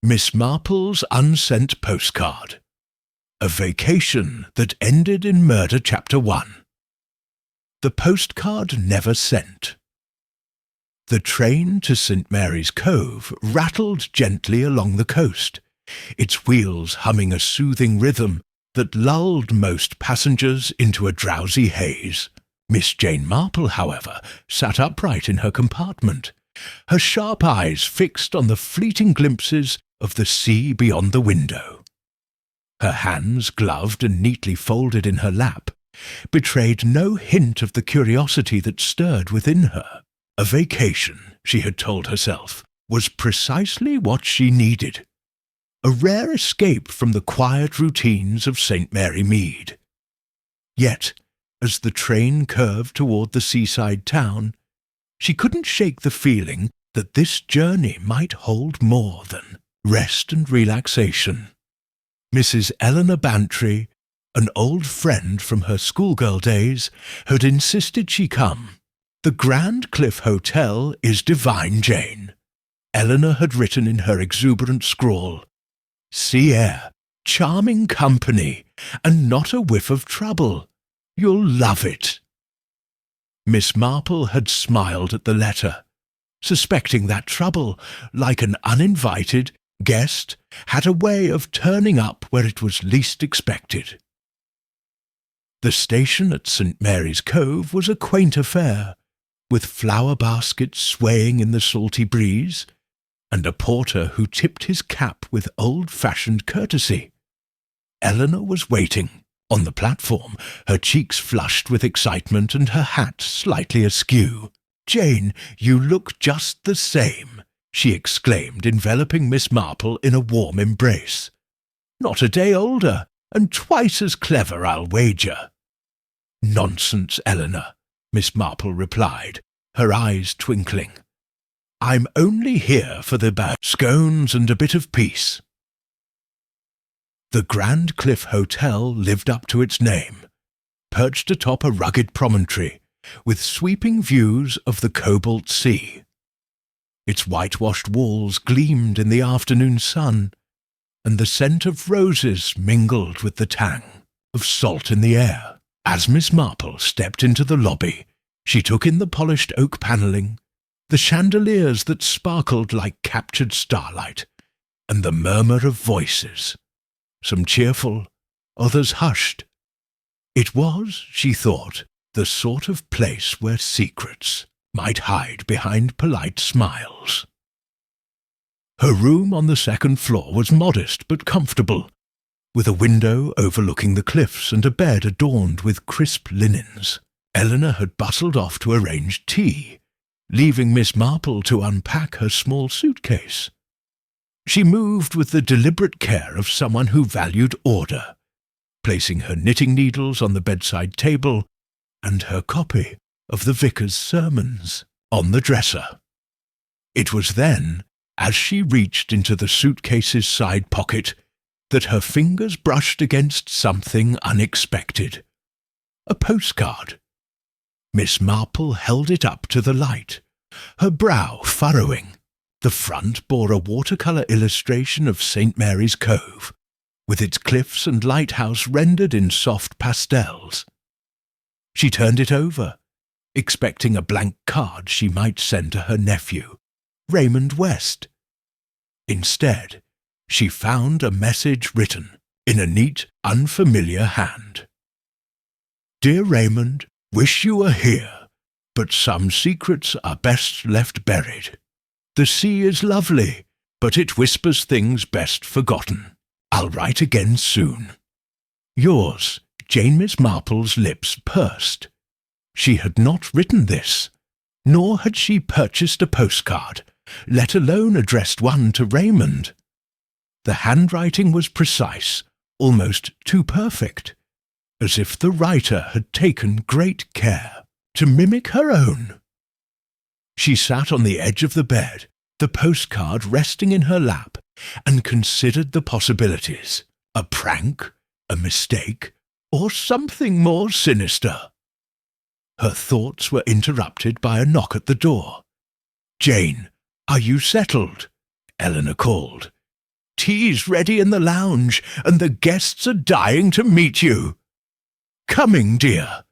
Miss Marple's Unsent Postcard. A Vacation That Ended in Murder Chapter 1. The postcard never sent. The train to St. Mary's Cove rattled gently along the coast, its wheels humming a soothing rhythm that lulled most passengers into a drowsy haze. Miss Jane Marple, however, sat upright in her compartment, her sharp eyes fixed on the fleeting glimpses of the sea beyond the window. Her hands, gloved and neatly folded in her lap, betrayed no hint of the curiosity that stirred within her. A vacation, she had told herself, was precisely what she needed. A rare escape from the quiet routines of St. Mary Mead. Yet, as the train curved toward the seaside town, she couldn't shake the feeling that this journey might hold more than rest and relaxation. Mrs. Eleanor Bantry, an old friend from her schoolgirl days, had insisted she come. The Grand Cliff Hotel is divine, Jane. Eleanor had written in her exuberant scrawl. Sea air, charming company, and not a whiff of trouble. You'll love it. Miss Marple had smiled at the letter, suspecting that trouble, like an uninvited guest, had a way of turning up where it was least expected. The station at St. Mary's Cove was a quaint affair, with flower baskets swaying in the salty breeze, and a porter who tipped his cap with old-fashioned courtesy. Eleanor was waiting. On the platform, her cheeks flushed with excitement and her hat slightly askew. "Jane, you look just the same," she exclaimed, enveloping Miss Marple in a warm embrace. "Not a day older, and twice as clever, I'll wager." "Nonsense, Eleanor," Miss Marple replied, her eyes twinkling. "I'm only here for the scones and a bit of peace." The Grand Cliff Hotel lived up to its name, perched atop a rugged promontory, with sweeping views of the Cobalt Sea. Its whitewashed walls gleamed in the afternoon sun, and the scent of roses mingled with the tang of salt in the air. As Miss Marple stepped into the lobby, she took in the polished oak panelling, the chandeliers that sparkled like captured starlight, and the murmur of voices, some cheerful, others hushed. It was, she thought, the sort of place where secrets might hide behind polite smiles. Her room on the second floor was modest but comfortable, with a window overlooking the cliffs and a bed adorned with crisp linens. Eleanor had bustled off to arrange tea, leaving Miss Marple to unpack her small suitcase. She moved with the deliberate care of someone who valued order, placing her knitting needles on the bedside table and her copy of the vicar's sermons on the dresser. It was then, as she reached into the suitcase's side pocket, that her fingers brushed against something unexpected. A postcard. Miss Marple held it up to the light, her brow furrowing. The front bore a watercolour illustration of St. Mary's Cove, with its cliffs and lighthouse rendered in soft pastels. She turned it over, expecting a blank card she might send to her nephew, Raymond West. Instead, she found a message written in a neat, unfamiliar hand. "Dear Raymond, wish you were here, but some secrets are best left buried. The sea is lovely, but it whispers things best forgotten. I'll write again soon. Yours." Jane Miss Marple's lips pursed. She had not written this, nor had she purchased a postcard, let alone addressed one to Raymond. The handwriting was precise, almost too perfect, as if the writer had taken great care to mimic her own. She sat on the edge of the bed, the postcard resting in her lap, and considered the possibilities. A prank, a mistake, or something more sinister. Her thoughts were interrupted by a knock at the door. "Jane, are you settled?" Eleanor called. tea's ready in the lounge, and the guests are dying to meet you." "Coming, dear,"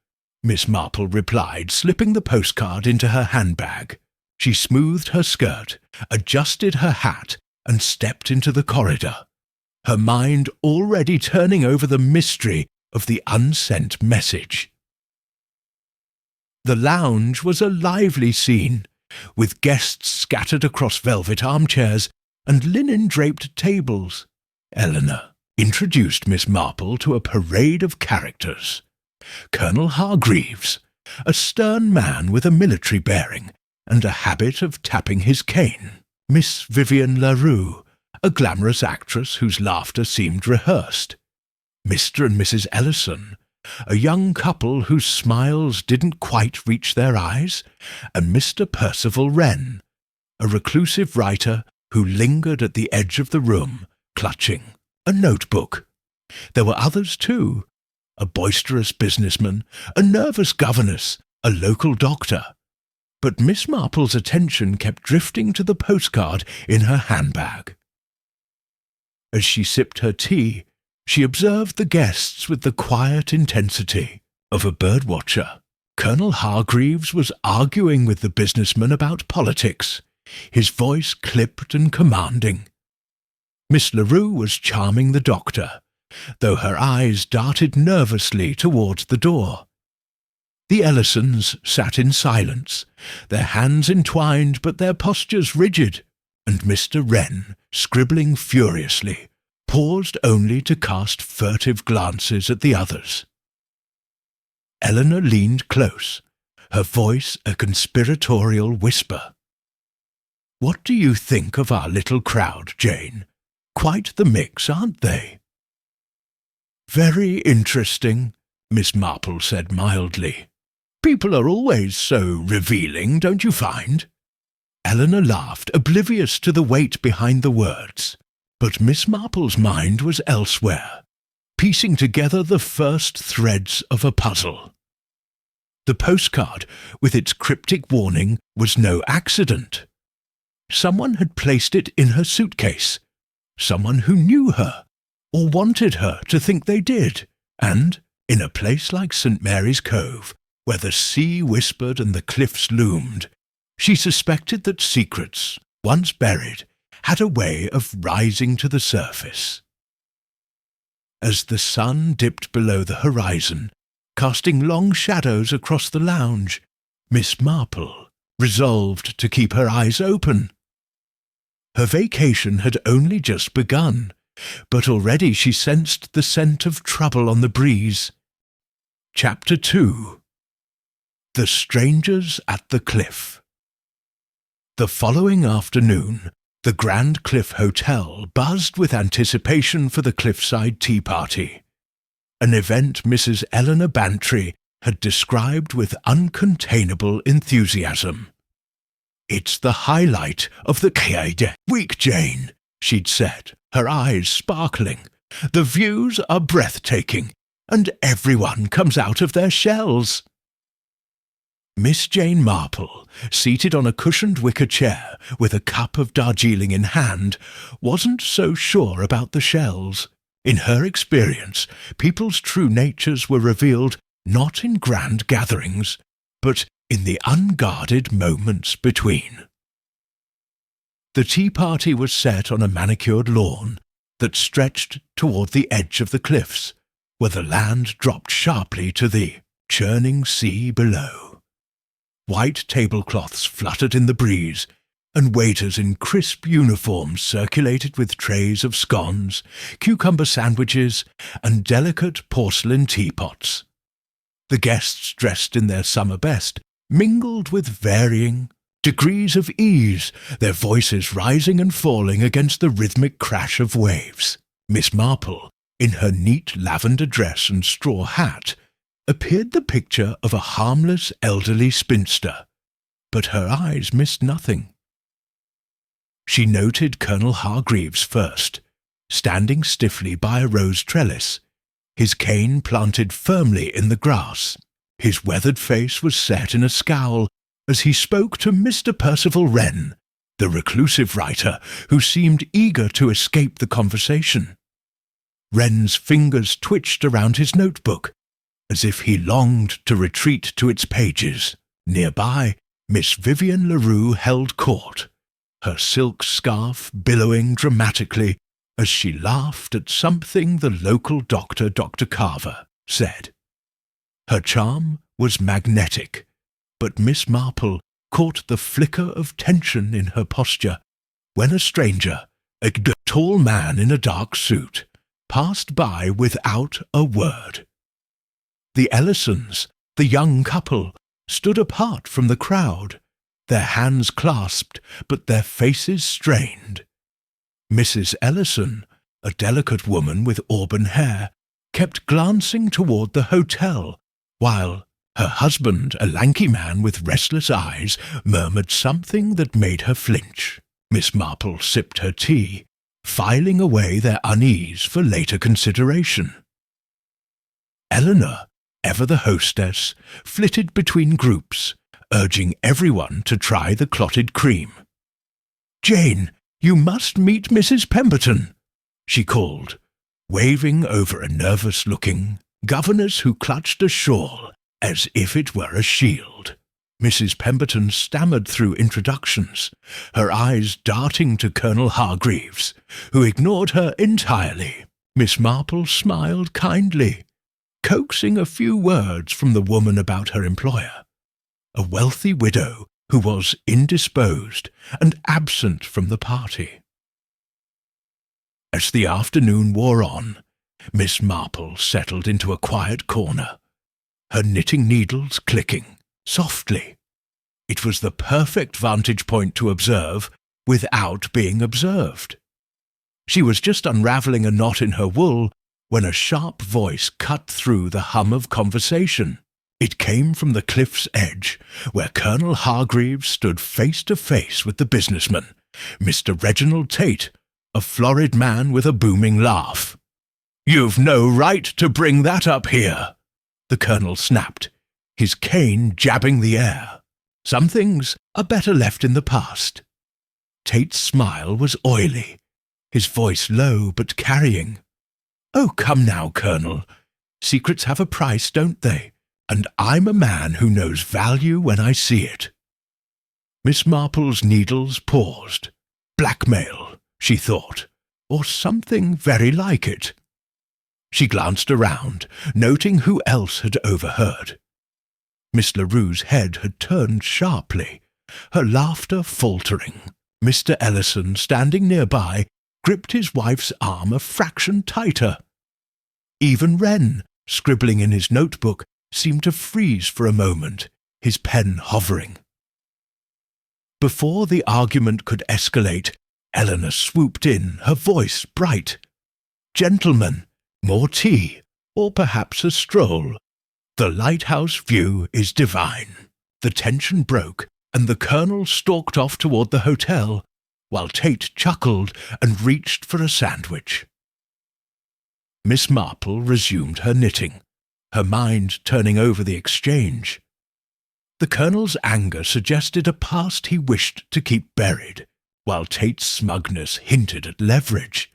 Miss Marple replied, slipping the postcard into her handbag. She smoothed her skirt, adjusted her hat, and stepped into the corridor, her mind already turning over the mystery of the unsent message. The lounge was a lively scene, with guests scattered across velvet armchairs and linen-draped tables. Eleanor introduced Miss Marple to a parade of characters. Colonel Hargreaves, a stern man with a military bearing and a habit of tapping his cane. Miss Vivian LaRue, a glamorous actress whose laughter seemed rehearsed. Mr. and Mrs. Ellison, a young couple whose smiles didn't quite reach their eyes, and Mr. Percival Wren, a reclusive writer who lingered at the edge of the room, clutching a notebook. There were others too, a boisterous businessman, a nervous governess, a local doctor. But Miss Marple's attention kept drifting to the postcard in her handbag. As she sipped her tea, she observed the guests with the quiet intensity of a birdwatcher. Colonel Hargreaves was arguing with the businessman about politics, his voice clipped and commanding. Miss LaRue was charming the doctor, though her eyes darted nervously towards the door. The Ellisons sat in silence, their hands entwined but their postures rigid, and Mr. Wren, scribbling furiously, paused only to cast furtive glances at the others. Eleanor leaned close, her voice a conspiratorial whisper. "What do you think of our little crowd, Jane? Quite the mix, aren't they?" "Very interesting," Miss Marple said mildly. "People are always so revealing, don't you find?" Eleanor laughed, oblivious to the weight behind the words. But Miss Marple's mind was elsewhere, piecing together the first threads of a puzzle. The postcard, with its cryptic warning, was no accident. Someone had placed it in her suitcase, someone who knew her, or wanted her to think they did, and, in a place like St. Mary's Cove, where the sea whispered and the cliffs loomed, she suspected that secrets, once buried, had a way of rising to the surface. As the sun dipped below the horizon, casting long shadows across the lounge, Miss Marple resolved to keep her eyes open. Her vacation had only just begun, but already she sensed the scent of trouble on the breeze. Chapter 2. The Strangers at the Cliff. The following afternoon, the Grand Cliff Hotel buzzed with anticipation for the cliffside tea party, an event Mrs. Eleanor Bantry had described with uncontainable enthusiasm. "It's the highlight of the week, Jane," she'd said, her eyes sparkling. "The views are breathtaking, and everyone comes out of their shells." Miss Jane Marple, seated on a cushioned wicker chair with a cup of Darjeeling in hand, wasn't so sure about the shells. In her experience, people's true natures were revealed not in grand gatherings, but in the unguarded moments between. The tea party was set on a manicured lawn that stretched toward the edge of the cliffs, where the land dropped sharply to the churning sea below. White tablecloths fluttered in the breeze, and waiters in crisp uniforms circulated with trays of scones, cucumber sandwiches, and delicate porcelain teapots. The guests, dressed in their summer best, mingled with varying degrees of ease, their voices rising and falling against the rhythmic crash of waves. Miss Marple, in her neat lavender dress and straw hat, appeared the picture of a harmless elderly spinster, but her eyes missed nothing. She noted Colonel Hargreaves first, standing stiffly by a rose trellis, his cane planted firmly in the grass. His weathered face was set in a scowl as he spoke to Mr. Percival Wren, the reclusive writer who seemed eager to escape the conversation. Wren's fingers twitched around his notebook, as if he longed to retreat to its pages. Nearby, Miss Vivian LaRue held court, her silk scarf billowing dramatically as she laughed at something the local doctor, Dr. Carver, said. Her charm was magnetic, but Miss Marple caught the flicker of tension in her posture when a stranger, a tall man in a dark suit, passed by without a word. The Ellisons, the young couple, stood apart from the crowd, their hands clasped but their faces strained. Mrs. Ellison, a delicate woman with auburn hair, kept glancing toward the hotel, while her husband, a lanky man with restless eyes, murmured something that made her flinch. Miss Marple sipped her tea, filing away their unease for later consideration. Eleanor, ever the hostess, flitted between groups, urging everyone to try the clotted cream. "Jane, you must meet Mrs. Pemberton," she called, waving over a nervous-looking governess who clutched a shawl as if it were a shield. Mrs. Pemberton stammered through introductions, her eyes darting to Colonel Hargreaves, who ignored her entirely. Miss Marple smiled kindly, coaxing a few words from the woman about her employer, a wealthy widow who was indisposed and absent from the party. As the afternoon wore on, Miss Marple settled into a quiet corner, her knitting needles clicking softly. It was the perfect vantage point to observe without being observed. She was just unravelling a knot in her wool when a sharp voice cut through the hum of conversation. It came from the cliff's edge, where Colonel Hargreaves stood face to face with the businessman, Mr. Reginald Tate, a florid man with a booming laugh. "You've no right to bring that up here," the Colonel snapped, his cane jabbing the air. Some things are better left in the past. Tate's smile was oily, his voice low but carrying. "Oh, come now, Colonel. Secrets have a price, don't they? And I'm a man who knows value when I see it." Miss Marple's needles paused. Blackmail, she thought, or something very like it. She glanced around, noting who else had overheard. Miss LaRue's head had turned sharply, her laughter faltering. Mr. Ellison, standing nearby, gripped his wife's arm a fraction tighter. Even Wren, scribbling in his notebook, seemed to freeze for a moment, his pen hovering. Before the argument could escalate, Eleanor swooped in, her voice bright. "Gentlemen, more tea, or perhaps a stroll. The lighthouse view is divine." The tension broke, and the Colonel stalked off toward the hotel, while Tate chuckled and reached for a sandwich. Miss Marple resumed her knitting, her mind turning over the exchange. The Colonel's anger suggested a past he wished to keep buried, while Tate's smugness hinted at leverage.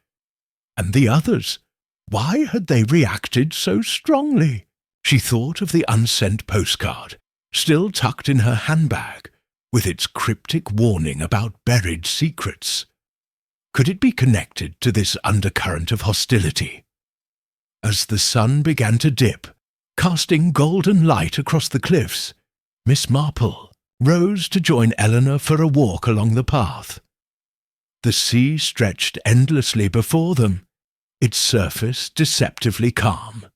And the others, why had they reacted so strongly? She thought of the unsent postcard, still tucked in her handbag, with its cryptic warning about buried secrets. Could it be connected to this undercurrent of hostility? As the sun began to dip, casting golden light across the cliffs, Miss Marple rose to join Eleanor for a walk along the path. The sea stretched endlessly before them, its surface deceptively calm.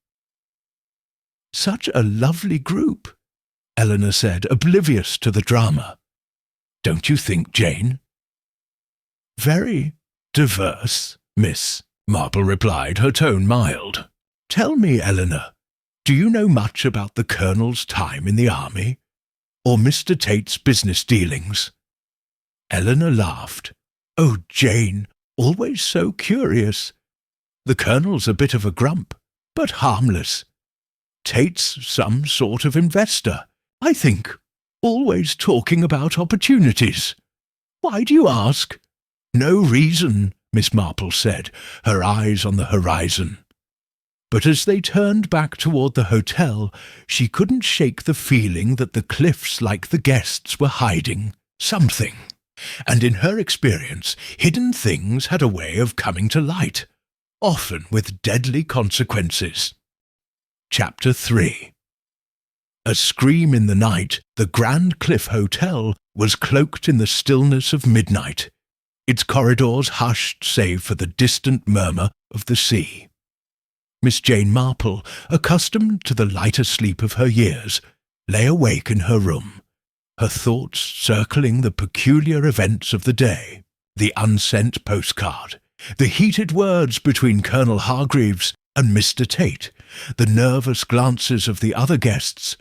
"Such a lovely group," Eleanor said, oblivious to the drama. "Don't you think, Jane?" "Very diverse, Miss," Marple replied, her tone mild. "Tell me, Eleanor, do you know much about the Colonel's time in the army, or Mr. Tate's business dealings?" Eleanor laughed. "Oh, Jane, always so curious. The Colonel's a bit of a grump, but harmless. Tate's some sort of investor, I think, always talking about opportunities. "Why do you ask?" "No reason," Miss Marple said, her eyes on the horizon. But as they turned back toward the hotel, she couldn't shake the feeling that the cliffs, like the guests, were hiding something. And in her experience, hidden things had a way of coming to light, often with deadly consequences. Chapter 3. A scream in the night, the Grand Cliff Hotel was cloaked in the stillness of midnight, its corridors hushed save for the distant murmur of the sea. Miss Jane Marple, accustomed to the lighter sleep of her years, lay awake in her room, her thoughts circling the peculiar events of the day, the unsent postcard, the heated words between Colonel Hargreaves and Mr. Tate, the nervous glances of the other guests,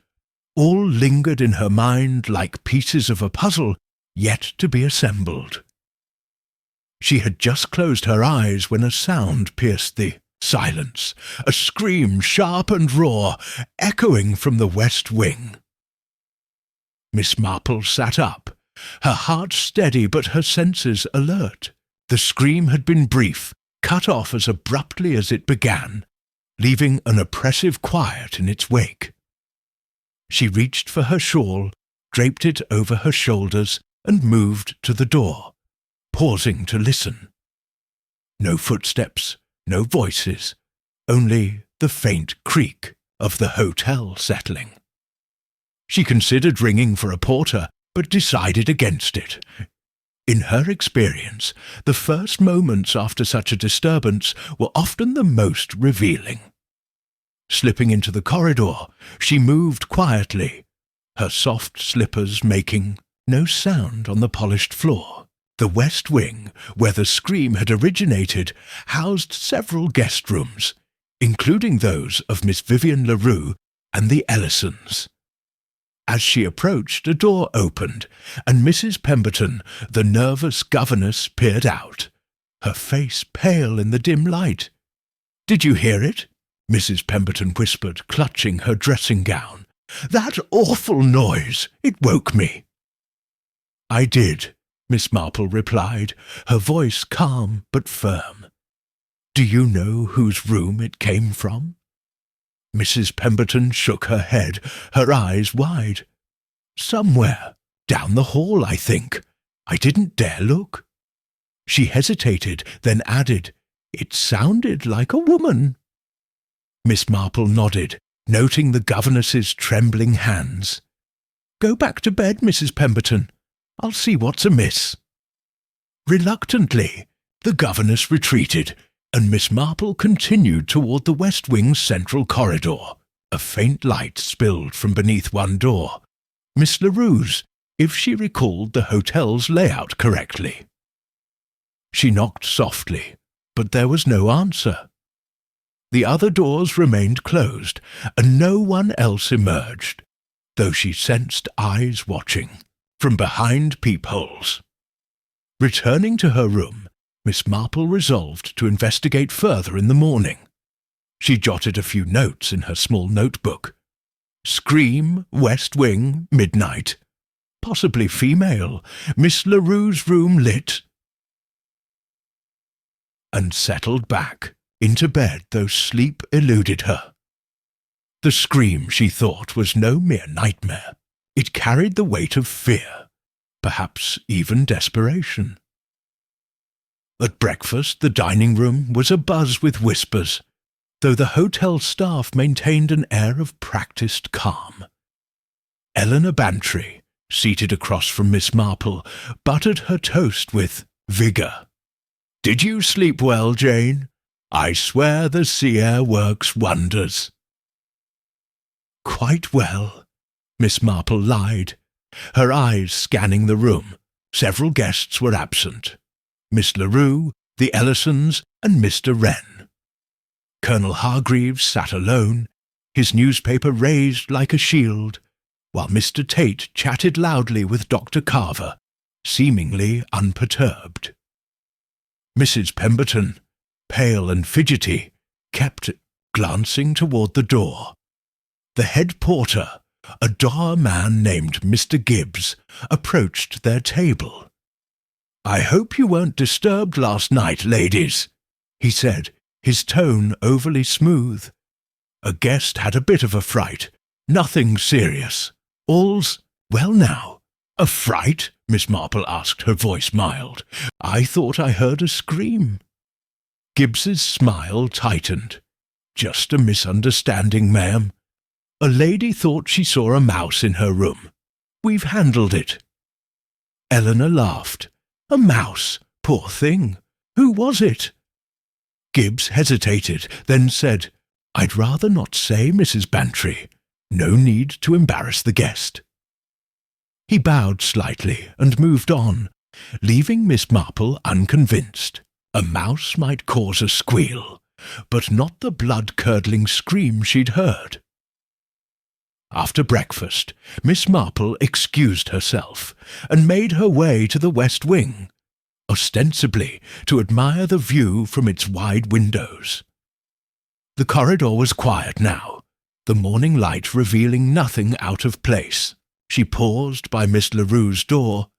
all lingered in her mind like pieces of a puzzle yet to be assembled. She had just closed her eyes when a sound pierced the silence, a scream sharp and raw, echoing from the west wing. Miss Marple sat up, her heart steady but her senses alert. The scream had been brief, cut off as abruptly as it began, leaving an oppressive quiet in its wake. She reached for her shawl, draped it over her shoulders, and moved to the door, pausing to listen. No footsteps, no voices, only the faint creak of the hotel settling. She considered ringing for a porter, but decided against it. In her experience, the first moments after such a disturbance were often the most revealing. Slipping into the corridor, she moved quietly, her soft slippers making no sound on the polished floor. The west wing, where the scream had originated, housed several guest rooms, including those of Miss Vivian LaRue and the Ellisons. As she approached, a door opened, and Mrs. Pemberton, the nervous governess, peered out, her face pale in the dim light. "Did you hear it?" Mrs. Pemberton whispered, clutching her dressing gown. "That awful noise! It woke me." "I did," Miss Marple replied, her voice calm but firm. "Do you know whose room it came from?" Mrs. Pemberton shook her head, her eyes wide. "Somewhere. Down the hall, I think. I didn't dare look." She hesitated, then added, "It sounded like a woman." Miss Marple nodded, noting the governess's trembling hands. "Go back to bed, Mrs. Pemberton. I'll see what's amiss." Reluctantly, the governess retreated, and Miss Marple continued toward the West Wing's central corridor. A faint light spilled from beneath one door, Miss LaRue's, if she recalled the hotel's layout correctly. She knocked softly, but there was no answer. The other doors remained closed, and no one else emerged, though she sensed eyes watching from behind peepholes. Returning to her room, Miss Marple resolved to investigate further in the morning. She jotted a few notes in her small notebook. Scream, West Wing, midnight. Possibly female. Miss LaRue's room lit. And settled back into bed, though sleep eluded her. The scream, she thought, was no mere nightmare. It carried the weight of fear, perhaps even desperation. At breakfast, the dining room was abuzz with whispers, though the hotel staff maintained an air of practised calm. Eleanor Bantry, seated across from Miss Marple, buttered her toast with vigour. "Did you sleep well, Jane? I swear the sea air works wonders." "Quite well," Miss Marple lied, her eyes scanning the room. Several guests were absent. Miss LaRue, the Ellisons, and Mr. Wren. Colonel Hargreaves sat alone, his newspaper raised like a shield, while Mr. Tate chatted loudly with Dr. Carver, seemingly unperturbed. Mrs. Pemberton, pale and fidgety, kept glancing toward the door. The head porter, a dour man named Mr. Gibbs, approached their table. "I hope you weren't disturbed last night, ladies," he said, his tone overly smooth. "A guest had a bit of a fright. Nothing serious. All's well now." "A fright?" Miss Marple asked, her voice mild. "I thought I heard a scream." Gibbs's smile tightened. "Just a misunderstanding, ma'am. A lady thought she saw a mouse in her room. We've handled it." Eleanor laughed. "A mouse? Poor thing. Who was it?" Gibbs hesitated, then said, "I'd rather not say, Mrs. Bantry. No need to embarrass the guest." He bowed slightly and moved on, leaving Miss Marple unconvinced. A mouse might cause a squeal, but not the blood-curdling scream she'd heard. After breakfast, Miss Marple excused herself and made her way to the west wing, ostensibly to admire the view from its wide windows. The corridor was quiet now, the morning light revealing nothing out of place. She paused by Miss Larue's door,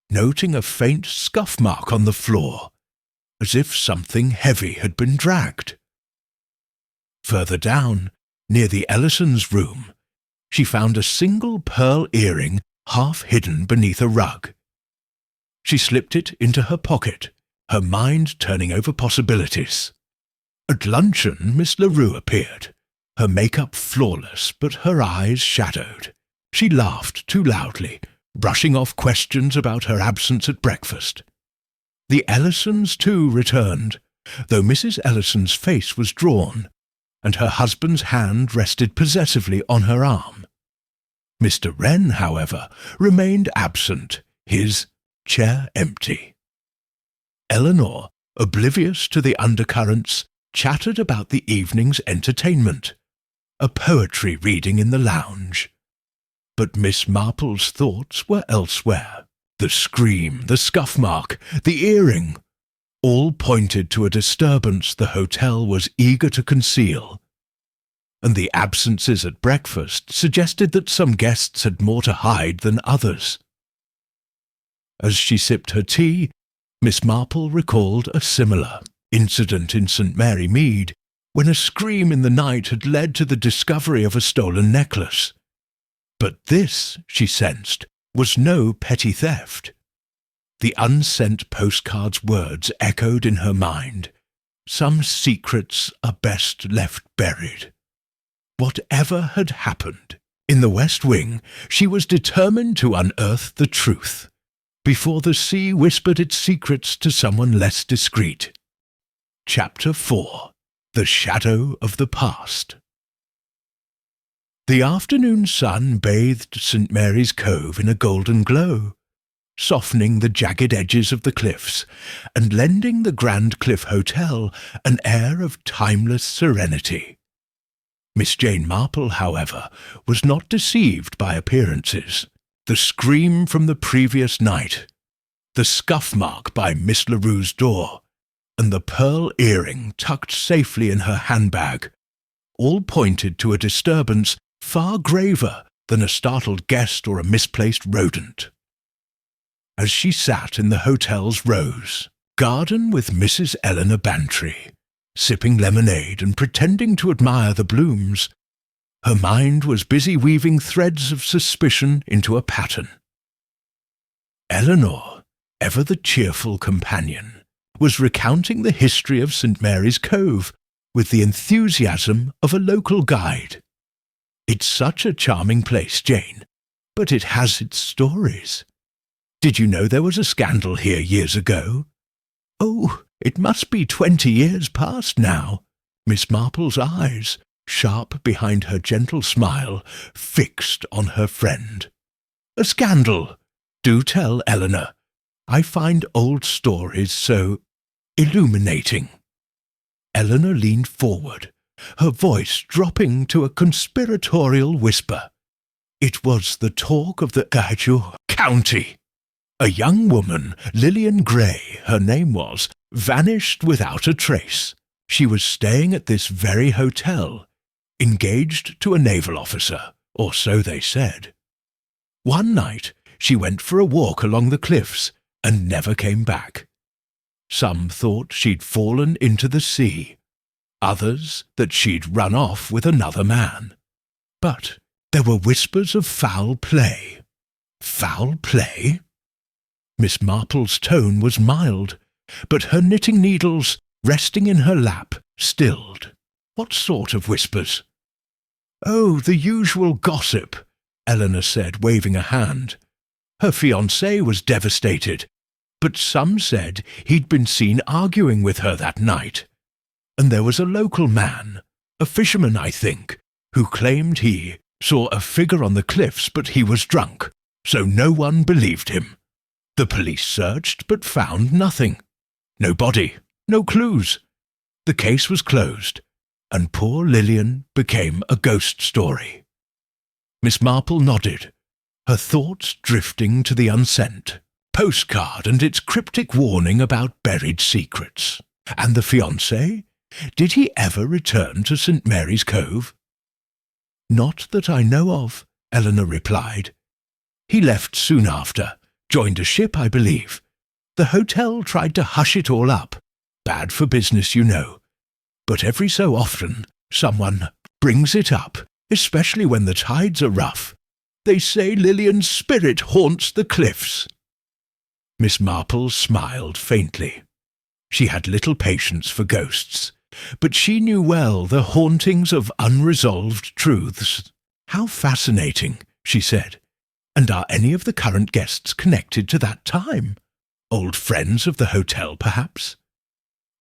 noting a faint scuff mark on the floor, as if something heavy had been dragged. Further down, near the Ellisons' room, she found a single pearl earring half hidden beneath a rug. She slipped it into her pocket, her mind turning over possibilities. At luncheon, Miss Larue appeared, her makeup flawless but her eyes shadowed. She laughed too loudly, brushing off questions about her absence at breakfast. The Ellisons, too, returned, though Mrs. Ellison's face was drawn, and her husband's hand rested possessively on her arm. Mr. Wren, however, remained absent, his chair empty. Eleanor, oblivious to the undercurrents, chattered about the evening's entertainment, a poetry reading in the lounge. But Miss Marple's thoughts were elsewhere. The scream, the scuff mark, the earring, all pointed to a disturbance the hotel was eager to conceal, and the absences at breakfast suggested that some guests had more to hide than others. As she sipped her tea, Miss Marple recalled a similar incident in St. Mary Mead, when a scream in the night had led to the discovery of a stolen necklace. But this, she sensed, was no petty theft. The unsent postcard's words echoed in her mind. Some secrets are best left buried. Whatever had happened, in the West Wing, she was determined to unearth the truth, before the sea whispered its secrets to someone less discreet. Chapter 4. The Shadow of the Past. The afternoon sun bathed St. Mary's Cove in a golden glow, softening the jagged edges of the cliffs and lending the Grand Cliff Hotel an air of timeless serenity. Miss Jane Marple, however, was not deceived by appearances. The scream from the previous night, the scuff mark by Miss Larue's door, and the pearl earring tucked safely in her handbag all pointed to a disturbance far graver than a startled guest or a misplaced rodent. As she sat in the hotel's rose garden with Mrs. Eleanor Bantry, sipping lemonade and pretending to admire the blooms, her mind was busy weaving threads of suspicion into a pattern. Eleanor, ever the cheerful companion, was recounting the history of St. Mary's Cove with the enthusiasm of a local guide. "It's such a charming place, Jane, but it has its stories. Did you know there was a scandal here years ago?" "Oh, it must be 20 years past now." Miss Marple's eyes, sharp behind her gentle smile, fixed on her friend. "A scandal? Do tell, Eleanor. I find old stories so illuminating." Eleanor leaned forward, her voice dropping to a conspiratorial whisper. "It was the talk of the Gaijo County. A young woman, Lillian Gray, her name was, vanished without a trace. She was staying at this very hotel, engaged to a naval officer, or so they said. One night she went for a walk along the cliffs and never came back. Some thought she'd fallen into the sea, others that she'd run off with another man. But there were whispers of foul play. Foul play? Miss Marple's tone was mild, but her knitting needles, resting in her lap, stilled. What sort of whispers? "Oh, the usual gossip," Eleanor said, waving a hand. Her fiancé was devastated, but some said he'd been seen arguing with her that night. And there was a local man, a fisherman, I think, who claimed he saw a figure on the cliffs, but he was drunk, so no one believed him. The police searched but found nothing. No body, no clues. The case was closed, and poor Lillian became a ghost story. Miss Marple nodded, her thoughts drifting to the Unsent Postcard and its cryptic warning about buried secrets. And the fiancé? Did he ever return to St. Mary's Cove? "Not that I know of," Eleanor replied. "He left soon after, joined a ship, I believe. The hotel tried to hush it all up. Bad for business, you know. But every so often, someone brings it up, especially when the tides are rough. They say Lillian's spirit haunts the cliffs." Miss Marple smiled faintly. She had little patience for ghosts, but she knew well the hauntings of unresolved truths. "How fascinating," she said. "And are any of the current guests connected to that time? Old friends of the hotel, perhaps?"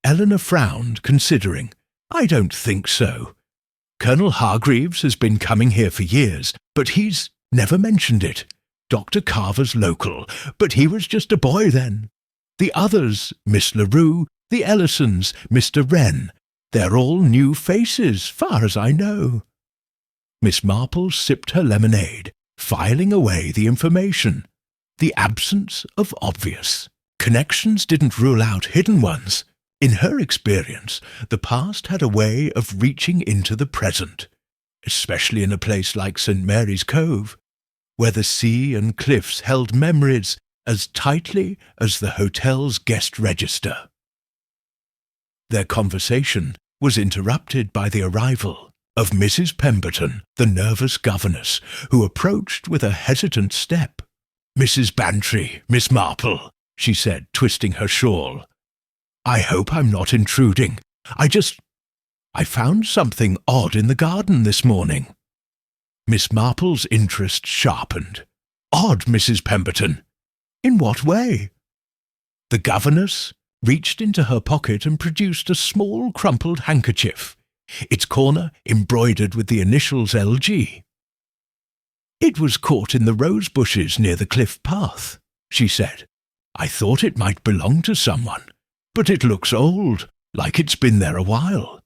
Eleanor frowned, considering. "I don't think so. Colonel Hargreaves has been coming here for years, but he's never mentioned it. Dr. Carver's local, but he was just a boy then. The others, Miss LaRue, the Ellisons, Mr. Wren, they're all new faces, far as I know." Miss Marple sipped her lemonade, filing away the information. The absence of obvious connections didn't rule out hidden ones. In her experience, the past had a way of reaching into the present, especially in a place like St. Mary's Cove, where the sea and cliffs held memories as tightly as the hotel's guest register. Their conversation was interrupted by the arrival of Mrs. Pemberton, the nervous governess, who approached with a hesitant step. "Mrs. Bantry, Miss Marple," she said, twisting her shawl. "I hope I'm not intruding. I found something odd in the garden this morning." Miss Marple's interest sharpened. "Odd, Mrs. Pemberton? In what way?" The governess reached into her pocket and produced a small crumpled handkerchief, its corner embroidered with the initials LG. "It was caught in the rose bushes near the cliff path," she said. "I thought it might belong to someone, but it looks old, like it's been there a while."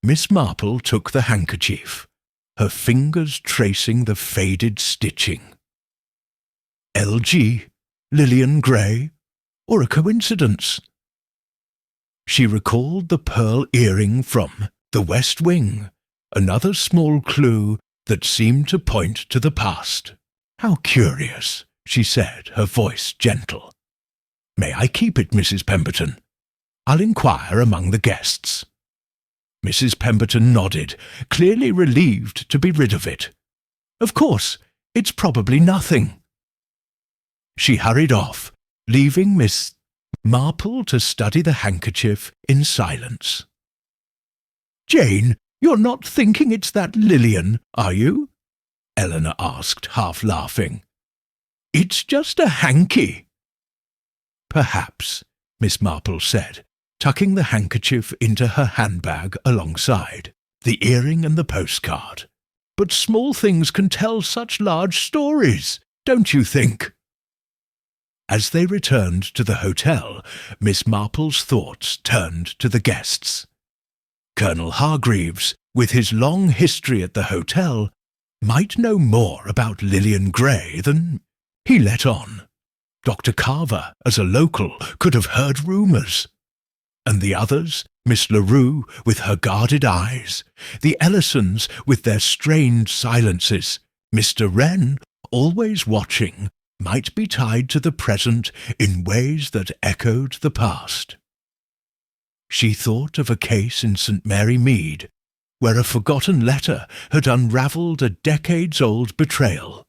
Miss Marple took the handkerchief, her fingers tracing the faded stitching. LG, Lillian Gray, or a coincidence? She recalled the pearl earring from The West Wing, another small clue that seemed to point to the past. "How curious," she said, her voice gentle. "May I keep it, Mrs. Pemberton? I'll inquire among the guests." Mrs. Pemberton nodded, clearly relieved to be rid of it. "Of course, it's probably nothing." She hurried off, leaving Miss Marple to study the handkerchief in silence. "Jane, you're not thinking it's that Lillian, are you?" Eleanor asked, half laughing. "It's just a hanky." "Perhaps," Miss Marple said, tucking the handkerchief into her handbag alongside the earring and the postcard. "But small things can tell such large stories, don't you think?" As they returned to the hotel, Miss Marple's thoughts turned to the guests. Colonel Hargreaves, with his long history at the hotel, might know more about Lillian Gray than he let on. Dr. Carver, as a local, could have heard rumours. And the others, Miss LaRue with her guarded eyes, the Ellisons with their strained silences, Mr. Wren always watching, might be tied to the present in ways that echoed the past. She thought of a case in St. Mary Mead, where a forgotten letter had unravelled a decades-old betrayal.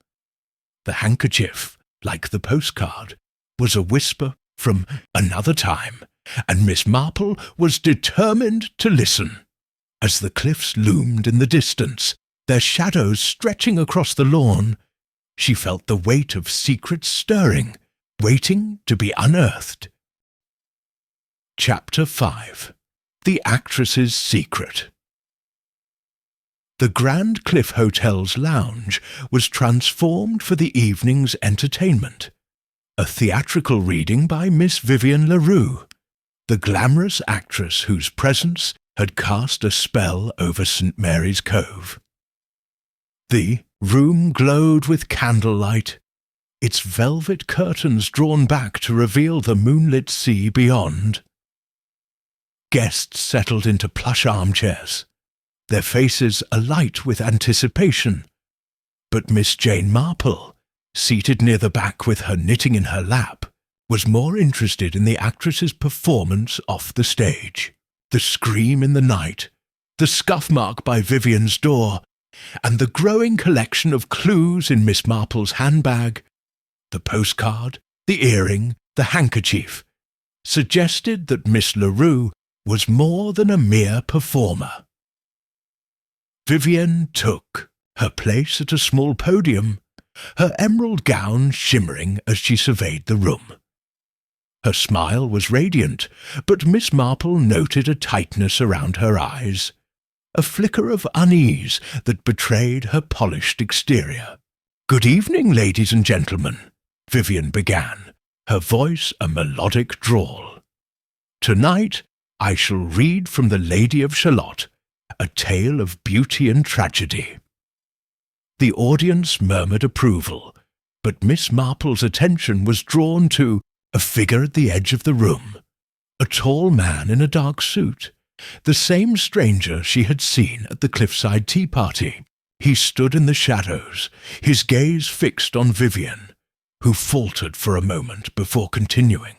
The handkerchief, like the postcard, was a whisper from another time, and Miss Marple was determined to listen. As the cliffs loomed in the distance, their shadows stretching across the lawn, she felt the weight of secrets stirring, waiting to be unearthed. Chapter 5. The Actress's Secret. The Grand Cliff Hotel's lounge was transformed for the evening's entertainment. A theatrical reading by Miss Vivian LaRue, the glamorous actress whose presence had cast a spell over St. Mary's Cove. The room glowed with candlelight, its velvet curtains drawn back to reveal the moonlit sea beyond. Guests settled into plush armchairs, their faces alight with anticipation. But Miss Jane Marple, seated near the back with her knitting in her lap, was more interested in the actress's performance off the stage. The scream in the night, the scuff mark by Vivian's door, and the growing collection of clues in Miss Marple's handbag, the postcard, the earring, the handkerchief, suggested that Miss LaRue was more than a mere performer. Vivian took her place at a small podium, her emerald gown shimmering as she surveyed the room. Her smile was radiant, but Miss Marple noted a tightness around her eyes, a flicker of unease that betrayed her polished exterior. "Good evening, ladies and gentlemen," Vivian began, her voice a melodic drawl. "Tonight I shall read from The Lady of Shalott, a tale of beauty and tragedy." The audience murmured approval, but Miss Marple's attention was drawn to a figure at the edge of the room, a tall man in a dark suit, the same stranger she had seen at the cliffside tea party. He stood in the shadows, his gaze fixed on Vivian, who faltered for a moment before continuing.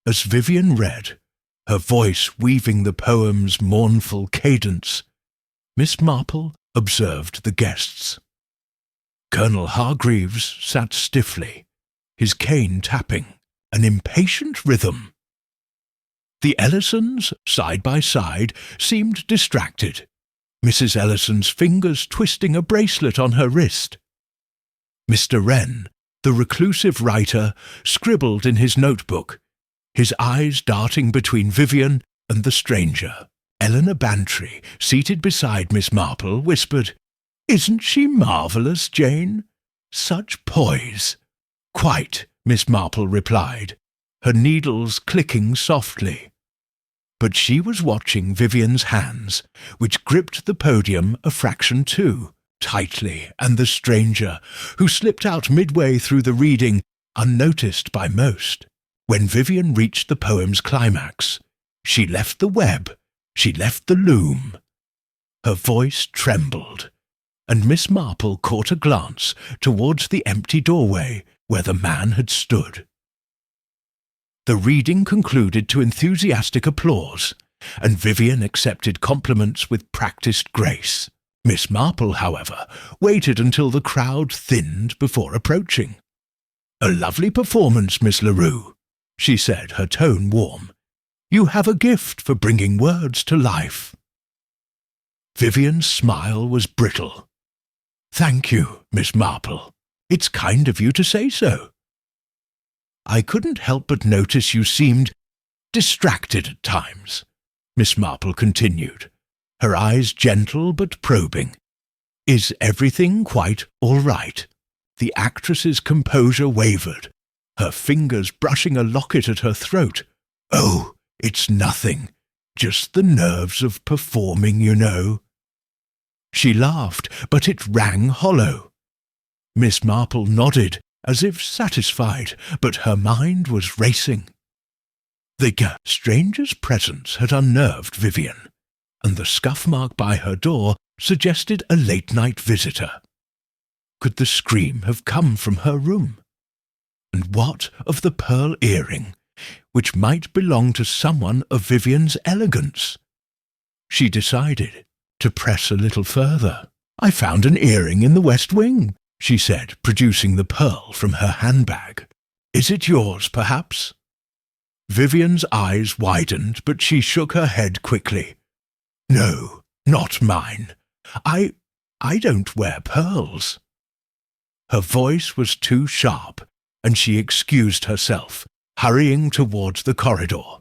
As Vivian read, her voice weaving the poem's mournful cadence, Miss Marple observed the guests. Colonel Hargreaves sat stiffly, his cane tapping, an impatient rhythm. The Ellisons, side by side, seemed distracted, Mrs. Ellison's fingers twisting a bracelet on her wrist. Mr. Wren, the reclusive writer, scribbled in his notebook, his eyes darting between Vivian and the stranger. Eleanor Bantry, seated beside Miss Marple, whispered, "Isn't she marvellous, Jane? Such poise." "Quite," Miss Marple replied, her needles clicking softly. But she was watching Vivian's hands, which gripped the podium a fraction too tightly, and the stranger, who slipped out midway through the reading, unnoticed by most. When Vivian reached the poem's climax, she left the web, she left the loom. Her voice trembled, and Miss Marple caught a glance towards the empty doorway where the man had stood. The reading concluded to enthusiastic applause, and Vivian accepted compliments with practised grace. Miss Marple, however, waited until the crowd thinned before approaching. "A lovely performance, Miss LaRue," she said, her tone warm. "You have a gift for bringing words to life." Vivian's smile was brittle. "Thank you, Miss Marple. It's kind of you to say so." "I couldn't help but notice you seemed distracted at times," Miss Marple continued, her eyes gentle but probing. "Is everything quite all right?" The actress's composure wavered, her fingers brushing a locket at her throat. "Oh, it's nothing. Just the nerves of performing, you know." She laughed, but it rang hollow. Miss Marple nodded, as if satisfied, but her mind was racing. The stranger's presence had unnerved Vivian, and the scuff mark by her door suggested a late-night visitor. could the scream have come from her room? And what of the pearl earring, which might belong to someone of Vivian's elegance? She decided to press a little further. "I found an earring in the west wing," she said, producing the pearl from her handbag. "Is it yours, perhaps?" Vivian's eyes widened, but she shook her head quickly. "No, not mine. I don't wear pearls." Her voice was too sharp, and she excused herself, hurrying towards the corridor.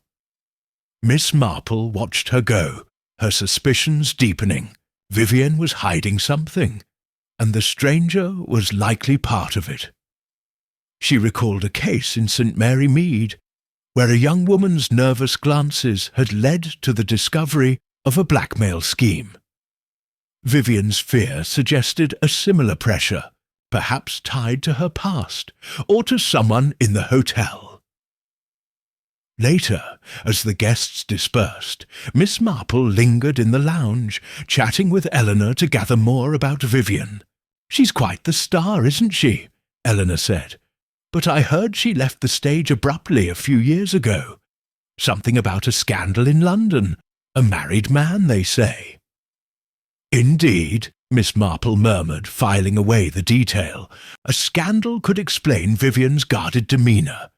Miss Marple watched her go, her suspicions deepening. Vivian was hiding something, and the stranger was likely part of it. She recalled a case in St. Mary Mead, where a young woman's nervous glances had led to the discovery of a blackmail scheme. Vivian's fear suggested a similar pressure, perhaps tied to her past, or to someone in the hotel. Later, as the guests dispersed, Miss Marple lingered in the lounge, chatting with Eleanor to gather more about Vivian. "She's quite the star, isn't she?" Eleanor said. "But I heard she left the stage abruptly a few years ago. Something about a scandal in London. A married man, they say." "Indeed," Miss Marple murmured, filing away the detail. "A scandal could explain Vivian's guarded demeanour.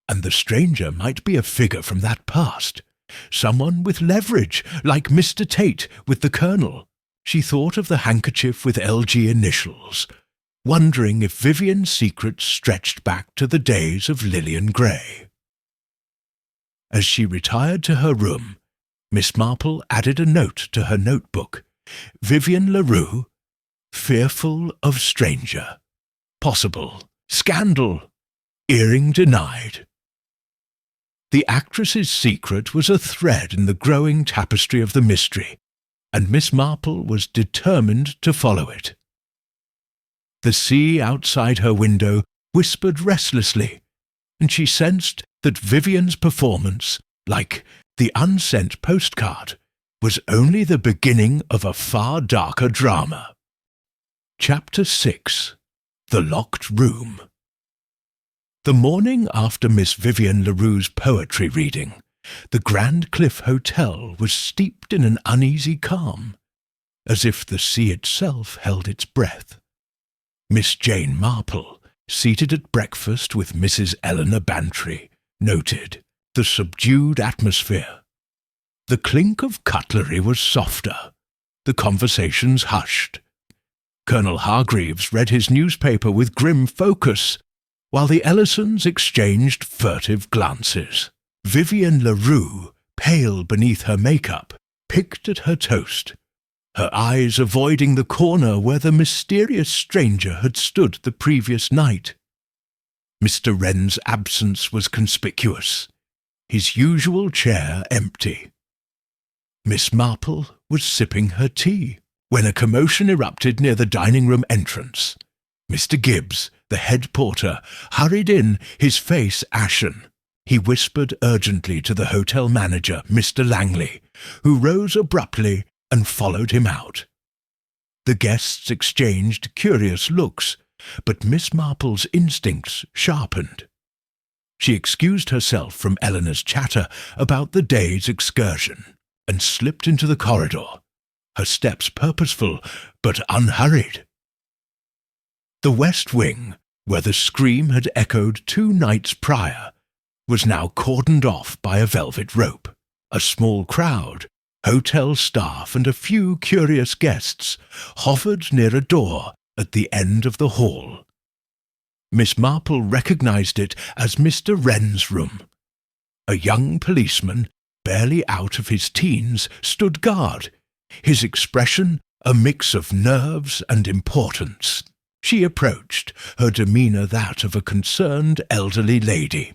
And the stranger might be a figure from that past. Someone with leverage, like Mr. Tate with the Colonel." She thought of the handkerchief with LG initials, wondering if Vivian's secrets stretched back to the days of Lillian Gray. As she retired to her room, Miss Marple added a note to her notebook. "Vivian LaRue, fearful of stranger. Possible. Scandal. Earring denied." The actress's secret was a thread in the growing tapestry of the mystery, and Miss Marple was determined to follow it. The sea outside her window whispered restlessly, and she sensed that Vivian's performance, like the Unsent Postcard, was only the beginning of a far darker drama. Chapter 6. The Locked Room. The morning after Miss Vivian LaRue's poetry reading, the Grand Cliff Hotel was steeped in an uneasy calm, as if the sea itself held its breath. Miss Jane Marple, seated at breakfast with Mrs. Eleanor Bantry, noted the subdued atmosphere. The clink of cutlery was softer, the conversations hushed. Colonel Hargreaves read his newspaper with grim focus, while the Ellisons exchanged furtive glances. Vivian LaRue, pale beneath her makeup, picked at her toast, her eyes avoiding the corner where the mysterious stranger had stood the previous night. Mr. Wren's absence was conspicuous, his usual chair empty. Miss Marple was sipping her tea when a commotion erupted near the dining-room entrance. Mr. Gibbs, the head porter, hurried in, his face ashen. He whispered urgently to the hotel manager, Mr. Langley, who rose abruptly and followed him out. The guests exchanged curious looks, but Miss Marple's instincts sharpened. She excused herself from Eleanor's chatter about the day's excursion and slipped into the corridor, her steps purposeful but unhurried. The West Wing, where the scream had echoed 2 nights prior, was now cordoned off by a velvet rope. A small crowd, hotel staff and a few curious guests, hovered near a door at the end of the hall. Miss Marple recognized it as Mr. Wren's room. A young policeman, barely out of his teens, stood guard, his expression a mix of nerves and importance. She approached, her demeanour that of a concerned elderly lady.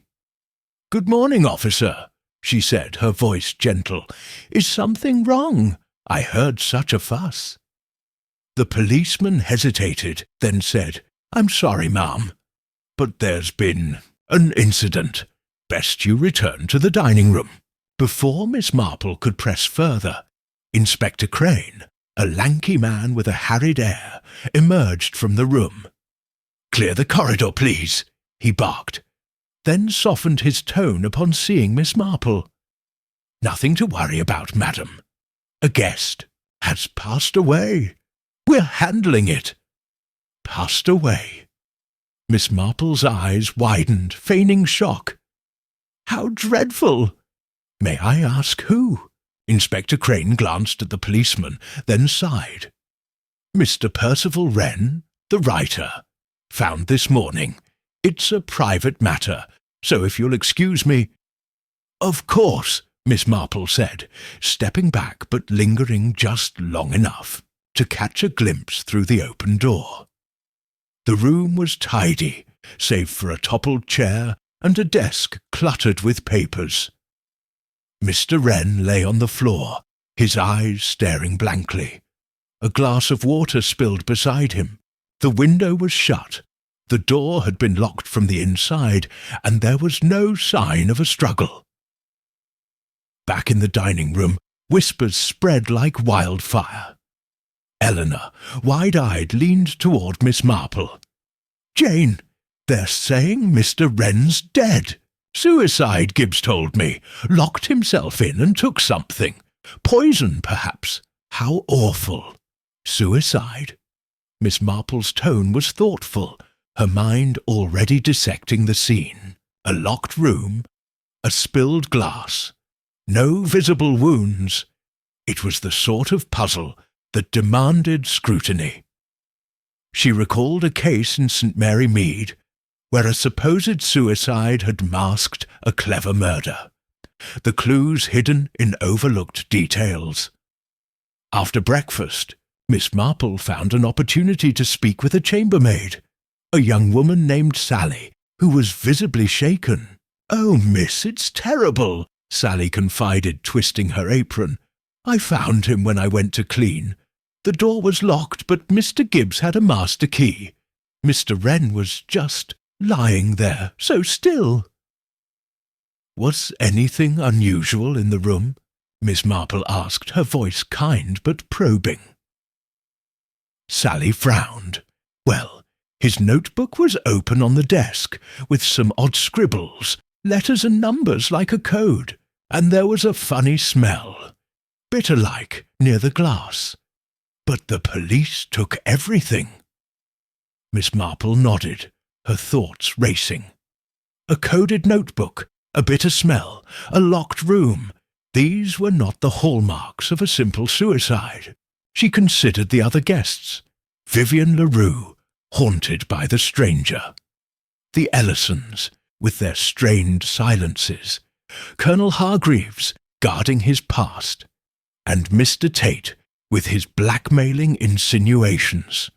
"Good morning, officer," she said, her voice gentle. "Is something wrong? I heard such a fuss." The policeman hesitated, then said, "I'm sorry, ma'am, but there's been an incident. Best you return to the dining-room." Before Miss Marple could press further, Inspector Crane, a lanky man with a harried air, emerged from the room. "Clear the corridor, please," he barked, then softened his tone upon seeing Miss Marple. "Nothing to worry about, madam. A guest has passed away. We're handling it." "Passed away." Miss Marple's eyes widened, feigning shock. "How dreadful! May I ask who?" Inspector Crane glanced at the policeman, then sighed. "Mr. Percival Wren, the writer. Found this morning. It's a private matter, so if you'll excuse me—" "Of course," Miss Marple said, stepping back but lingering just long enough to catch a glimpse through the open door. The room was tidy, save for a toppled chair and a desk cluttered with papers. Mr. Wren lay on the floor, his eyes staring blankly. A glass of water spilled beside him. The window was shut. The door had been locked from the inside, and there was no sign of a struggle. Back in the dining room, whispers spread like wildfire. Eleanor, wide-eyed, leaned toward Miss Marple. "Jane, they're saying Mr. Wren's dead. Suicide, Gibbs told me. Locked himself in and took something. Poison, perhaps. How awful." "Suicide?" Miss Marple's tone was thoughtful, her mind already dissecting the scene. A locked room, a spilled glass, no visible wounds. It was the sort of puzzle that demanded scrutiny. She recalled a case in St. Mary Mead where a supposed suicide had masked a clever murder, the clues hidden in overlooked details. After breakfast, Miss Marple found an opportunity to speak with a chambermaid, a young woman named Sally, who was visibly shaken. "Oh, miss, it's terrible," Sally confided, twisting her apron. "I found him when I went to clean. The door was locked, but Mr. Gibbs had a master key. Mr. Wren was just lying there, so still." "Was anything unusual in the room?" Miss Marple asked, her voice kind but probing. Sally frowned. Well, his notebook was open on the desk, with some odd scribbles, letters and numbers like a code, and there was a funny smell, bitter-like, near the glass. But the police took everything. Miss Marple nodded, her thoughts racing. A coded notebook, a bitter smell, a locked room. These were not the hallmarks of a simple suicide. She considered the other guests. Vivian LaRue, haunted by the stranger. The Ellisons, with their strained silences. Colonel Hargreaves, guarding his past. And Mr. Tate, with his blackmailing insinuations.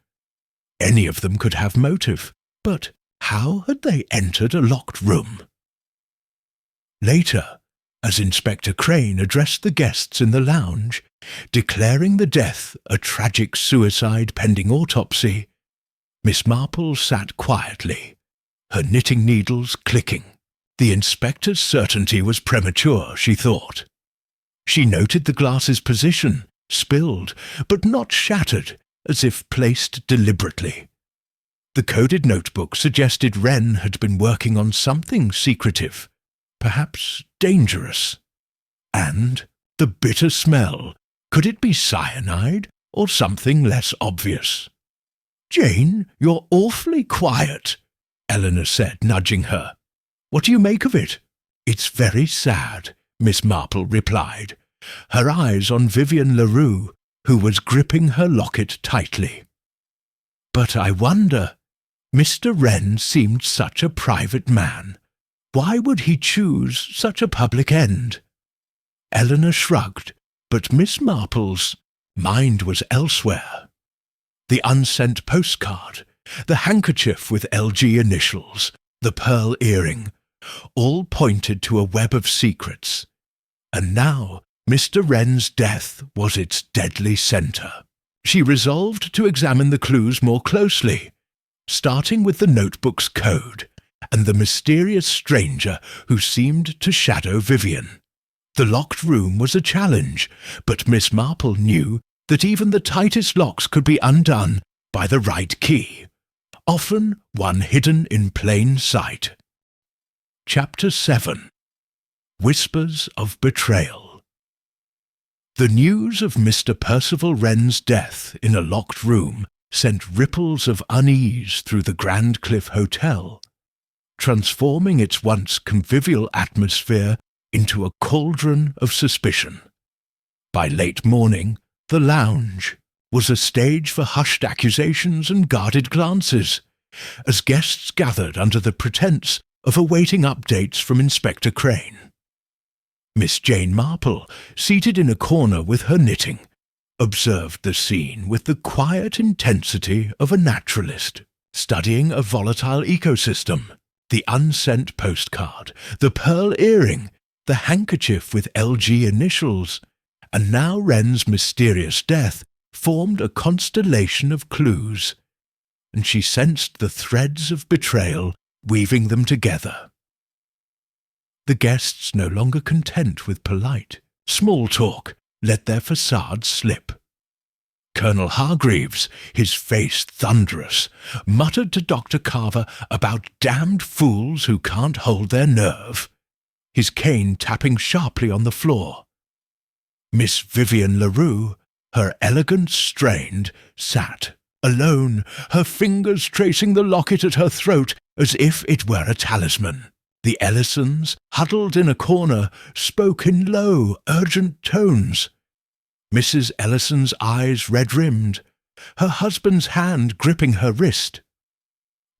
Any of them could have motive, but how had they entered a locked room? Later, as Inspector Crane addressed the guests in the lounge, declaring the death a tragic suicide pending autopsy, Miss Marple sat quietly, her knitting needles clicking. The inspector's certainty was premature, she thought. She noted the glass's position, spilled, but not shattered, as if placed deliberately. The coded notebook suggested Wren had been working on something secretive, perhaps dangerous. And the bitter smell, could it be cyanide or something less obvious? "Jane, you're awfully quiet," Eleanor said, nudging her. "What do you make of it?" "It's very sad," Miss Marple replied, her eyes on Vivian LaRue, who was gripping her locket tightly. "But I wonder, Mr. Wren seemed such a private man. Why would he choose such a public end?" Eleanor shrugged, but Miss Marple's mind was elsewhere. The unsent postcard, the handkerchief with LG initials, the pearl earring, all pointed to a web of secrets. And now Mr. Wren's death was its deadly centre. She resolved to examine the clues more closely, starting with the notebook's code and the mysterious stranger who seemed to shadow Vivian. The locked room was a challenge, but Miss Marple knew that even the tightest locks could be undone by the right key. often one hidden in plain sight. Chapter 7. Whispers of Betrayal. The news of Mr. Percival Wren's death in a locked room sent ripples of unease through the Grand Cliff Hotel, transforming its once convivial atmosphere into a cauldron of suspicion. By late morning, the lounge was a stage for hushed accusations and guarded glances, as guests gathered under the pretense of awaiting updates from Inspector Crane. Miss Jane Marple, seated in a corner with her knitting, observed the scene with the quiet intensity of a naturalist studying a volatile ecosystem. The unsent postcard, the pearl earring, the handkerchief with LG initials, and now Wren's mysterious death formed a constellation of clues, and she sensed the threads of betrayal weaving them together. The guests, no longer content with polite, small talk, let their facades slip. Colonel Hargreaves, his face thunderous, muttered to Dr. Carver about damned fools who can't hold their nerve, his cane tapping sharply on the floor. Miss Vivian LaRue, her elegance strained, sat, alone, her fingers tracing the locket at her throat as if it were a talisman. The Ellisons, huddled in a corner, spoke in low, urgent tones. Mrs. Ellison's eyes red-rimmed, her husband's hand gripping her wrist.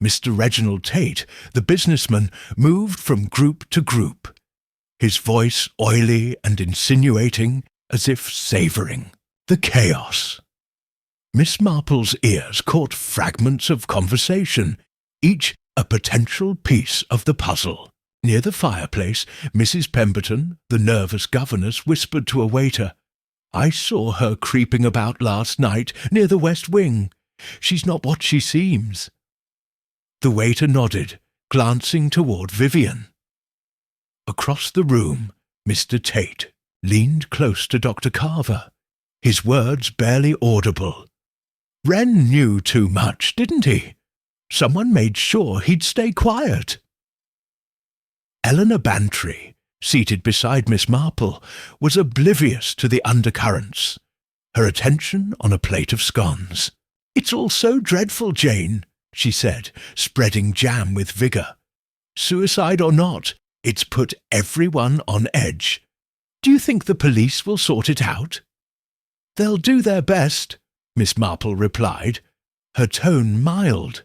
Mr. Reginald Tate, the businessman, moved from group to group, his voice oily and insinuating, as if savouring the chaos. Miss Marple's ears caught fragments of conversation, each a potential piece of the puzzle. Near the fireplace, Mrs. Pemberton, the nervous governess, whispered to a waiter, "I saw her creeping about last night near the west wing. She's not what she seems." The waiter nodded, glancing toward Vivian. Across the room, Mr. Tate leaned close to Dr. Carver, his words barely audible. "Wren knew too much, didn't he? Someone made sure he'd stay quiet." Eleanor Bantry, seated beside Miss Marple, was oblivious to the undercurrents, her attention on a plate of scones. "It's all so dreadful, Jane," she said, spreading jam with vigour. "Suicide or not, it's put everyone on edge. Do you think the police will sort it out?" "They'll do their best," Miss Marple replied, her tone mild.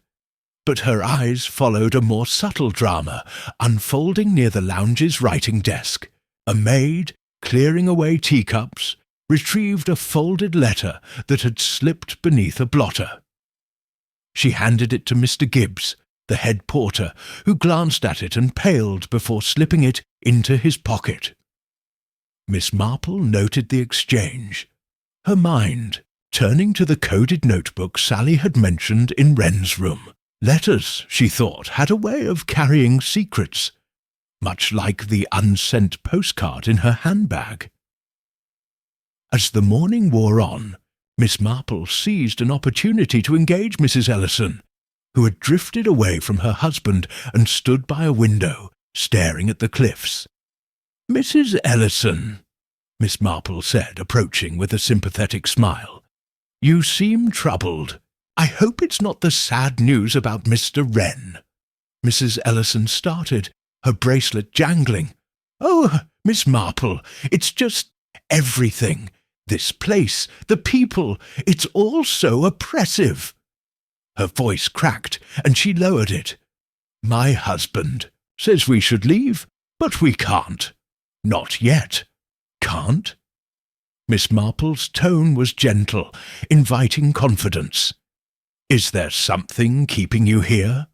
But her eyes followed a more subtle drama unfolding near the lounge's writing desk. A maid, clearing away teacups, retrieved a folded letter that had slipped beneath a blotter. She handed it to Mr. Gibbs, the head porter, who glanced at it and paled before slipping it into his pocket. Miss Marple noted the exchange, her mind turning to the coded notebook Sally had mentioned in Wren's room. Letters, she thought, had a way of carrying secrets, much like the unsent postcard in her handbag. As the morning wore on, Miss Marple seized an opportunity to engage Mrs. Ellison, who had drifted away from her husband and stood by a window, staring at the cliffs. "Mrs. Ellison," Miss Marple said, approaching with a sympathetic smile, "you seem troubled. I hope it's not the sad news about Mr. Wren." Mrs. Ellison started, her bracelet jangling. "Oh, Miss Marple, it's just everything. This place, the people, it's all so oppressive." Her voice cracked, and she lowered it. "My husband says we should leave, but we can't. Not yet. Can't?" Miss Marple's tone was gentle, inviting confidence. "Is there something keeping you here?"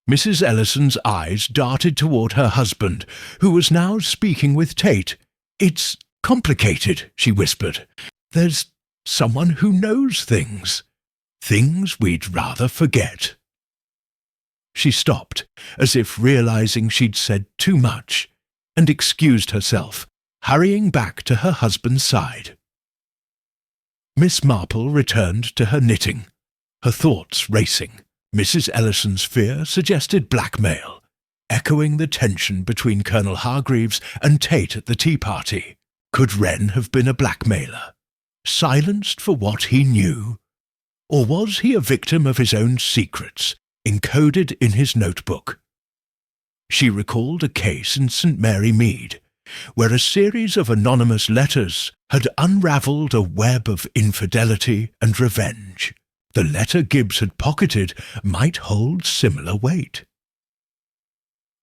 Mrs. Ellison's eyes darted toward her husband, who was now speaking with Tate. "It's complicated," she whispered. "There's someone who knows things. Things we'd rather forget." She stopped, as if realizing she'd said too much, and excused herself, hurrying back to her husband's side. Miss Marple returned to her knitting, her thoughts racing. Mrs. Ellison's fear suggested blackmail, echoing the tension between Colonel Hargreaves and Tate at the tea party. Could Wren have been a blackmailer, silenced for what he knew? Or was he a victim of his own secrets, encoded in his notebook? She recalled a case in St. Mary Mead, where a series of anonymous letters had unravelled a web of infidelity and revenge. The letter Gibbs had pocketed might hold similar weight.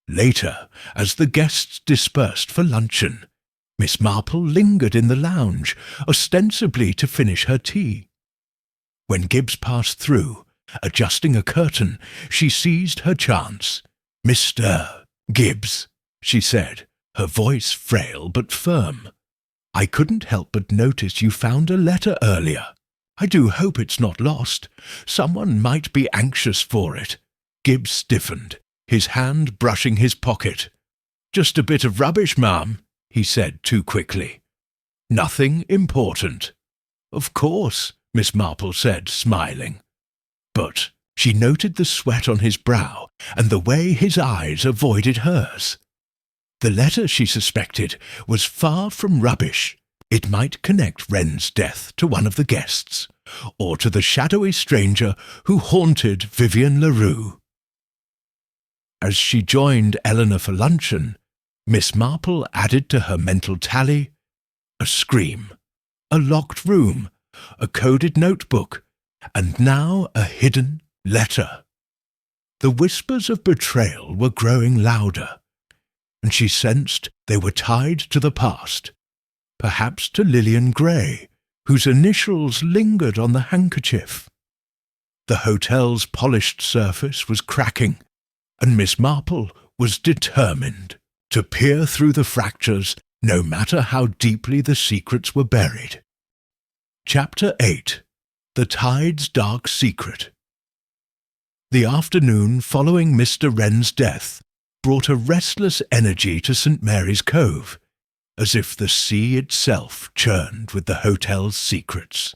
Later, as the guests dispersed for luncheon, Miss Marple lingered in the lounge, ostensibly to finish her tea. When Gibbs passed through, adjusting a curtain, she seized her chance. "Mr. Gibbs," she said, her voice frail but firm. "I couldn't help but notice you found a letter earlier. I do hope it's not lost. Someone might be anxious for it." Gibbs stiffened, his hand brushing his pocket. "Just a bit of rubbish, ma'am," he said too quickly. "Nothing important." "Of course," Miss Marple said, smiling. But she noted the sweat on his brow and the way his eyes avoided hers. The letter, she suspected, was far from rubbish. It might connect Wren's death to one of the guests, or to the shadowy stranger who haunted Vivian LaRue. As she joined Eleanor for luncheon, Miss Marple added to her mental tally a scream, a locked room, a coded notebook, and now a hidden letter. The whispers of betrayal were growing louder, and she sensed they were tied to the past, perhaps to Lillian Gray, whose initials lingered on the handkerchief. The hotel's polished surface was cracking, and Miss Marple was determined to peer through the fractures, no matter how deeply the secrets were buried. Chapter 8. The Tide's Dark Secret. The afternoon following Mr. Wren's death brought a restless energy to St. Mary's Cove, as if the sea itself churned with the hotel's secrets.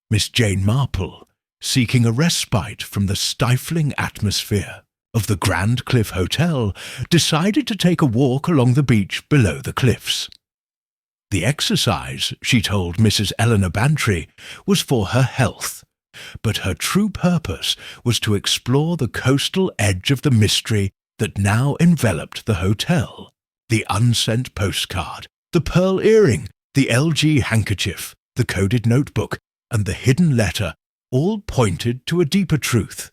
Miss Jane Marple, seeking a respite from the stifling atmosphere of the Grand Cliff Hotel, decided to take a walk along the beach below the cliffs. The exercise, she told Mrs. Eleanor Bantry, was for her health, but her true purpose was to explore the coastal edge of the mystery that now enveloped the hotel. The unsent postcard, the pearl earring, the LG handkerchief, the coded notebook, and the hidden letter all pointed to a deeper truth,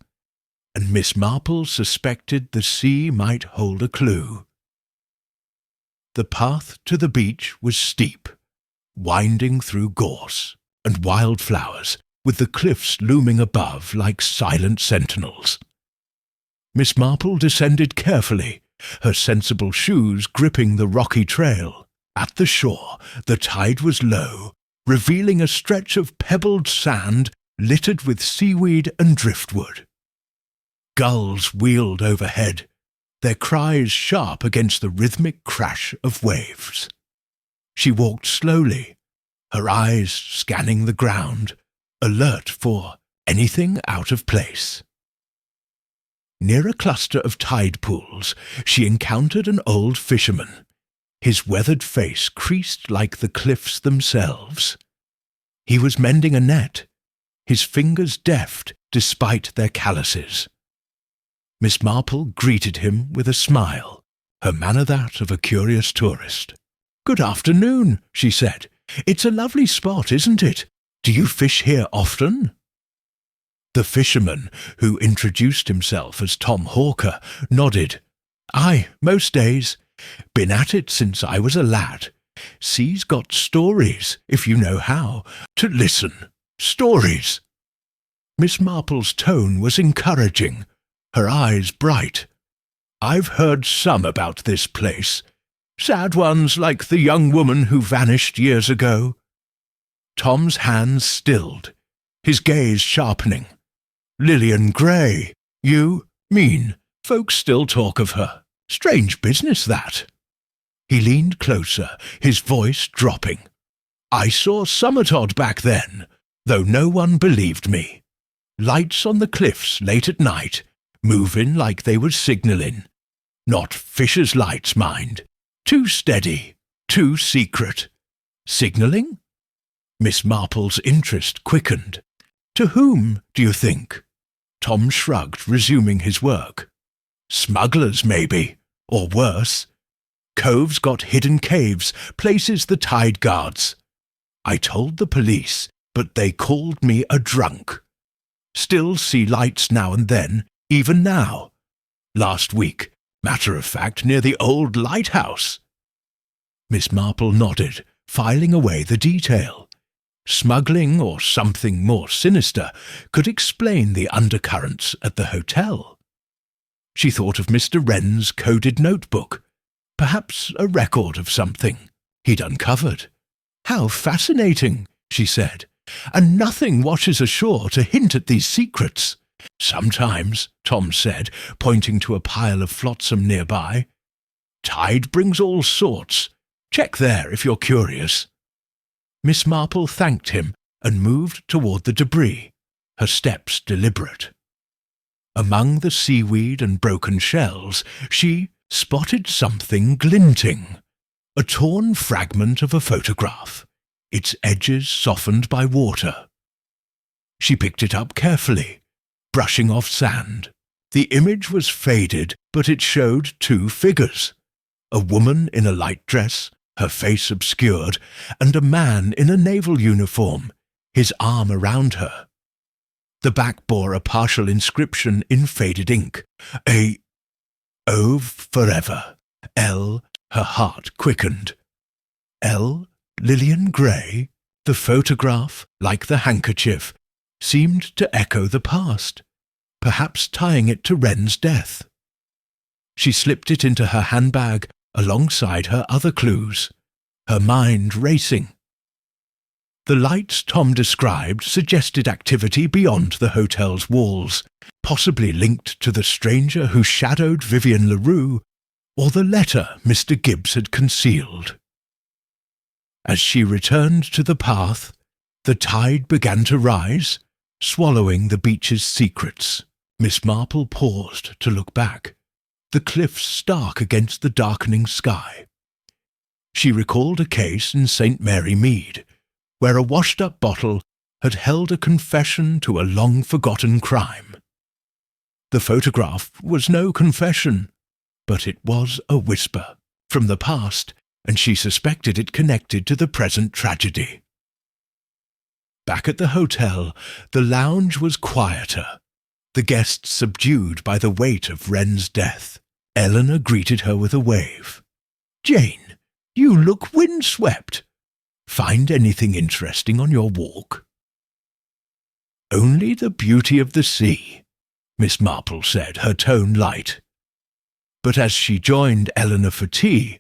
and Miss Marple suspected the sea might hold a clue. The path to the beach was steep, winding through gorse and wildflowers, with the cliffs looming above like silent sentinels. Miss Marple descended carefully, her sensible shoes gripping the rocky trail. At the shore, the tide was low, revealing a stretch of pebbled sand littered with seaweed and driftwood. Gulls wheeled overhead, their cries sharp against the rhythmic crash of waves. She walked slowly, her eyes scanning the ground, alert for anything out of place. Near a cluster of tide pools, she encountered an old fisherman, his weathered face creased like the cliffs themselves. He was mending a net, his fingers deft despite their calluses. Miss Marple greeted him with a smile, her manner that of a curious tourist. "Good afternoon," she said. "It's a lovely spot, isn't it? Do you fish here often?" The fisherman, who introduced himself as Tom Hawker, nodded. "Aye, most days. Been at it since I was a lad. Sea's got stories, if you know how, to listen. Stories." Miss Marple's tone was encouraging, her eyes bright. "I've heard some about this place. Sad ones like the young woman who vanished years ago." Tom's hands stilled, his gaze sharpening. "Lillian Gray. You mean folks still talk of her? Strange business, that." He leaned closer, his voice dropping. "I saw Summertod back then, though no one believed me. Lights on the cliffs late at night, moving like they were signalling. Not Fisher's lights, mind. Too steady, too secret. Signalling? Miss Marple's interest quickened. To whom, do you think? Tom shrugged, resuming his work. Smugglers, maybe, or worse. Cove's got hidden caves, places the tide guards. I told the police, but they called me a drunk. Still see lights now and then, even now. Last week, matter of fact, near the old lighthouse. Miss Marple nodded, filing away the detail. Smuggling, or something more sinister, could explain the undercurrents at the hotel. She thought of Mr. Wren's coded notebook. Perhaps a record of something he'd uncovered. How fascinating, she said. And nothing washes ashore to hint at these secrets. Sometimes, Tom said, pointing to a pile of flotsam nearby. Tide brings all sorts. Check there if you're curious. Miss Marple thanked him and moved toward the debris, her steps deliberate. Among the seaweed and broken shells, she spotted something glinting, a torn fragment of a photograph, its edges softened by water. She picked it up carefully, brushing off sand. The image was faded, but it showed two figures, a woman in a light dress, her face obscured, and a man in a naval uniform, his arm around her. The back bore a partial inscription in faded ink, a O forever, L. Her heart quickened. L. Lillian Gray? The photograph, like the handkerchief, seemed to echo the past, perhaps tying it to Wren's death. She slipped it into her handbag alongside her other clues, her mind racing. The lights Tom described suggested activity beyond the hotel's walls, possibly linked to the stranger who shadowed Vivian LaRue or the letter Mr. Gibbs had concealed. As she returned to the path, the tide began to rise, swallowing the beach's secrets. Miss Marple paused to look back, the cliffs stark against the darkening sky. She recalled a case in St. Mary Mead, where a washed-up bottle had held a confession to a long-forgotten crime. The photograph was no confession, but it was a whisper from the past, and she suspected it connected to the present tragedy. Back at the hotel, the lounge was quieter, the guests subdued by the weight of Wren's death. Eleanor greeted her with a wave. "Jane, you look windswept. Find anything interesting on your walk?" "Only the beauty of the sea," Miss Marple said, her tone light. But as she joined Eleanor for tea,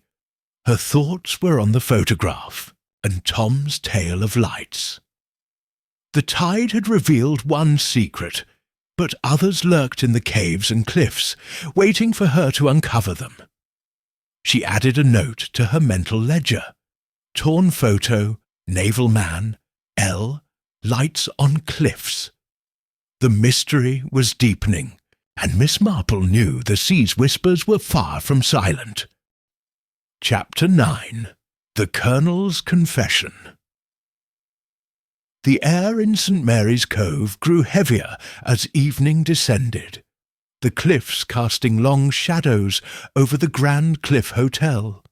her thoughts were on the photograph and Tom's tale of lights. The tide had revealed one secret, but others lurked in the caves and cliffs, waiting for her to uncover them. She added a note to her mental ledger. Torn photo, naval man, L, lights on cliffs. The mystery was deepening, and Miss Marple knew the sea's whispers were far from silent. Chapter 9. The Colonel's Confession. The air in St. Mary's Cove grew heavier as evening descended, the cliffs casting long shadows over the Grand Cliff Hotel.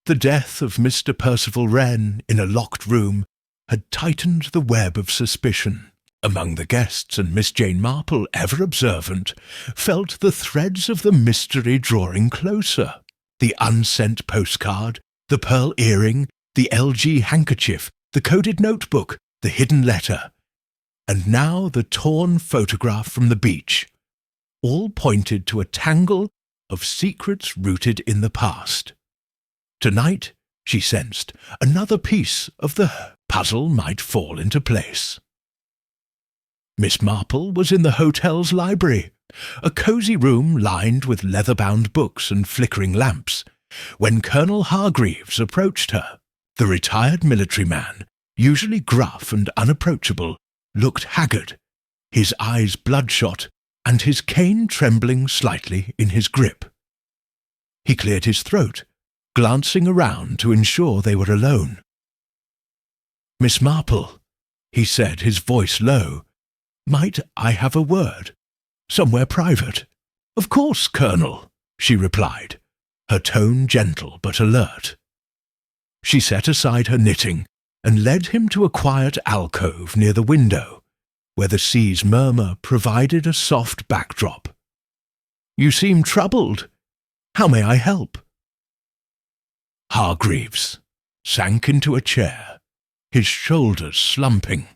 The death of Mr. Percival Wren in a locked room had tightened the web of suspicion. Among the guests, and Miss Jane Marple, ever observant, felt the threads of the mystery drawing closer. The unsent postcard, the pearl earring, the LG handkerchief, the coded notebook, the hidden letter, and now the torn photograph from the beach, all pointed to a tangle of secrets rooted in the past. Tonight, she sensed, another piece of the puzzle might fall into place. Miss Marple was in the hotel's library, a cosy room lined with leather-bound books and flickering lamps, when Colonel Hargreaves approached her. The retired military man, usually gruff and unapproachable, looked haggard, his eyes bloodshot and his cane trembling slightly in his grip. He cleared his throat, glancing around to ensure they were alone. "Miss Marple," he said, his voice low, "might I have a word? Somewhere private?" "Of course, Colonel," she replied, her tone gentle but alert. She set aside her knitting and led him to a quiet alcove near the window, where the sea's murmur provided a soft backdrop. "You seem troubled. How may I help?" Hargreaves sank into a chair, his shoulders slumping.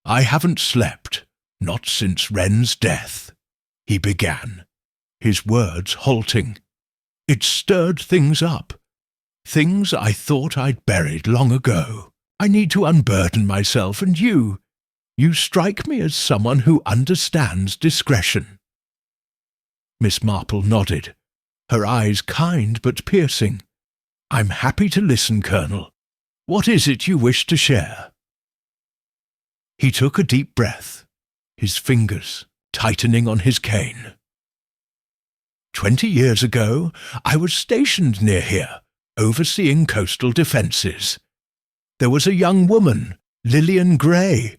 "I haven't slept, not since Wren's death," he began, his words halting. "It stirred things up, things I thought I'd buried long ago. I need to unburden myself, and you strike me as someone who understands discretion." Miss Marple nodded, her eyes kind but piercing. "I'm happy to listen, Colonel. What is it you wish to share?" He took a deep breath, his fingers tightening on his cane. 20 years ago, I was stationed near here, overseeing coastal defences. There was a young woman, Lillian Gray.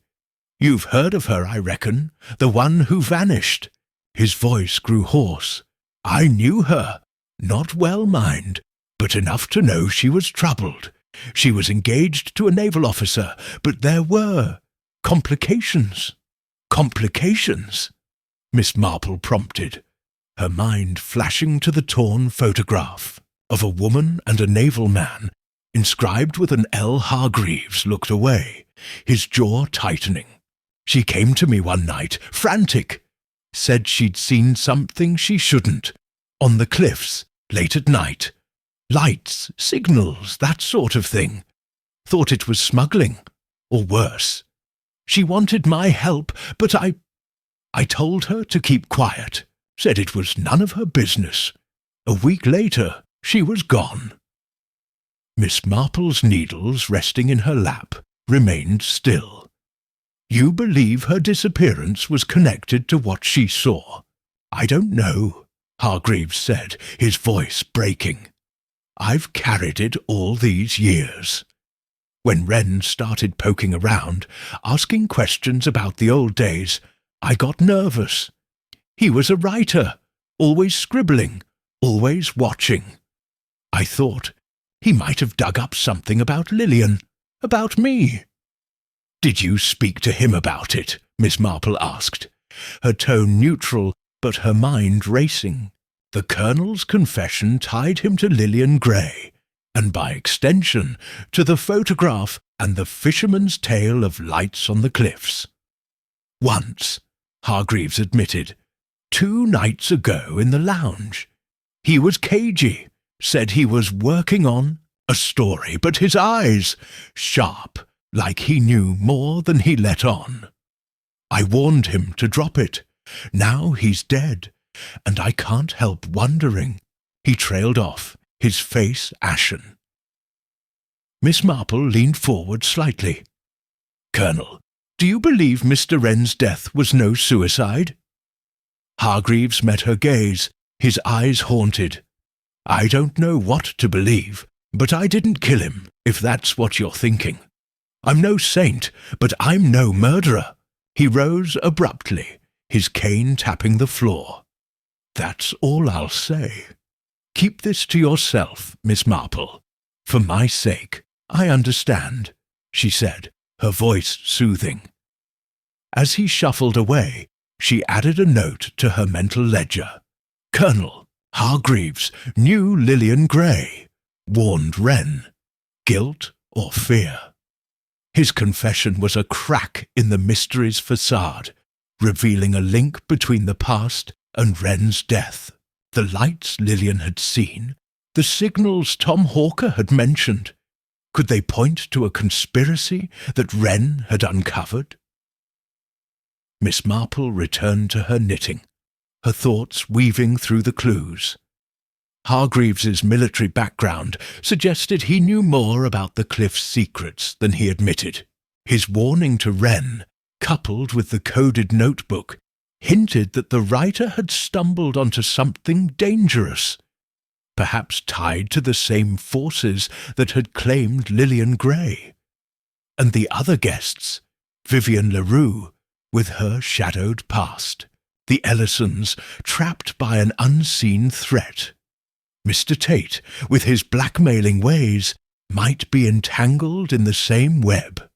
You've heard of her, I reckon, the one who vanished. His voice grew hoarse. I knew her, not well, mind, but enough to know she was troubled. She was engaged to a naval officer, but there were complications. Complications? Miss Marple prompted, her mind flashing to the torn photograph of a woman and a naval man, inscribed with an L. Hargreaves looked away, his jaw tightening. She came to me one night, frantic, said she'd seen something she shouldn't, on the cliffs, late at night. Lights, signals, that sort of thing. Thought it was smuggling, or worse. She wanted my help, but I told her to keep quiet, said it was none of her business. A week later, she was gone. Miss Marple's needles resting in her lap remained still. You believe her disappearance was connected to what she saw? I don't know, Hargreaves said, his voice breaking. I've carried it all these years. When Wren started poking around, asking questions about the old days, I got nervous. He was a writer, always scribbling, always watching. I thought he might have dug up something about Lillian, about me. Did you speak to him about it? Miss Marple asked, her tone neutral but her mind racing. The Colonel's confession tied him to Lillian Gray, and by extension to the photograph and the fisherman's tale of lights on the cliffs. Once, Hargreaves admitted, 2 nights ago in the lounge. He was cagey, said he was working on a story, but his eyes, sharp, like he knew more than he let on. I warned him to drop it. Now he's dead, and I can't help wondering. He trailed off, his face ashen. Miss Marple leaned forward slightly. Colonel, do you believe Mr. Wren's death was no suicide? Hargreaves met her gaze, his eyes haunted. I don't know what to believe, but I didn't kill him, if that's what you're thinking. I'm no saint, but I'm no murderer. He rose abruptly, his cane tapping the floor. That's all I'll say. Keep this to yourself, Miss Marple. For my sake, I understand, she said, her voice soothing. As he shuffled away, she added a note to her mental ledger. Colonel Hargreaves knew Lillian Gray, warned Wren. Guilt or fear? His confession was a crack in the mystery's facade, revealing a link between the past and Wren's death. The lights Lillian had seen, the signals Tom Hawker had mentioned. Could they point to a conspiracy that Wren had uncovered? Miss Marple returned to her knitting, her thoughts weaving through the clues. Hargreaves's military background suggested he knew more about the cliff's secrets than he admitted. His warning to Wren coupled with the coded notebook, hinted that the writer had stumbled onto something dangerous, perhaps tied to the same forces that had claimed Lillian Gray. And the other guests, Vivian LaRue, with her shadowed past, the Ellisons, trapped by an unseen threat. Mr. Tate, with his blackmailing ways, might be entangled in the same web.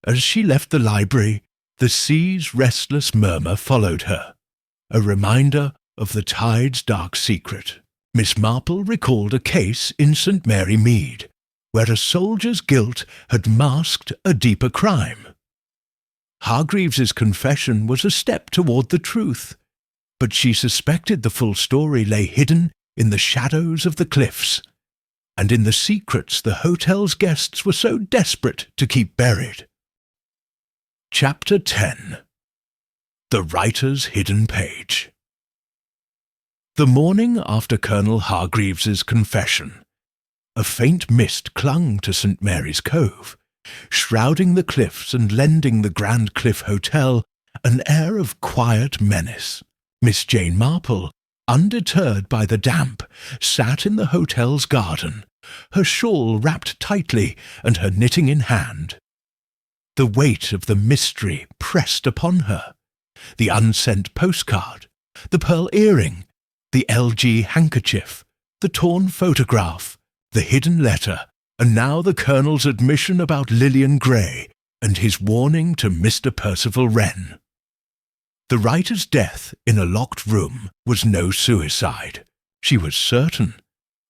As she left the library, the sea's restless murmur followed her, a reminder of the tide's dark secret. Miss Marple recalled a case in St. Mary Mead, where a soldier's guilt had masked a deeper crime. Hargreaves's confession was a step toward the truth, but she suspected the full story lay hidden in the shadows of the cliffs, and in the secrets the hotel's guests were so desperate to keep buried. Chapter 10. The Writer's Hidden Page. The morning after Colonel Hargreaves's confession, a faint mist clung to St. Mary's Cove, shrouding the cliffs and lending the Grand Cliff Hotel an air of quiet menace. Miss Jane Marple, undeterred by the damp, sat in the hotel's garden, her shawl wrapped tightly and her knitting in hand. The weight of the mystery pressed upon her. The unsent postcard, the pearl earring, the LG handkerchief, the torn photograph, the hidden letter, and now the Colonel's admission about Lillian Gray and his warning to Mr. Percival Wren. The writer's death in a locked room was no suicide, she was certain,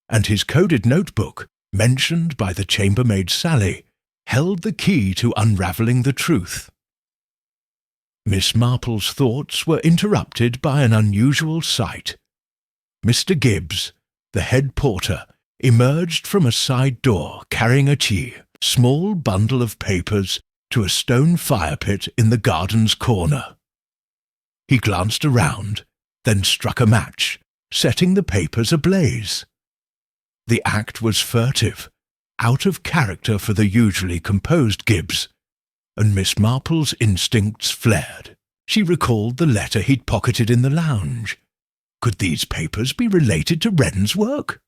and his coded notebook, mentioned by the chambermaid Sally, held the key to unravelling the truth. Miss Marple's thoughts were interrupted by an unusual sight. Mr. Gibbs, the head porter, emerged from a side door carrying a small bundle of papers to a stone fire pit in the garden's corner. He glanced around, then struck a match, setting the papers ablaze. The act was furtive, out of character for the usually composed Gibbs, and Miss Marple's instincts flared. She recalled the letter he'd pocketed in the lounge. Could these papers be related to Wren's work?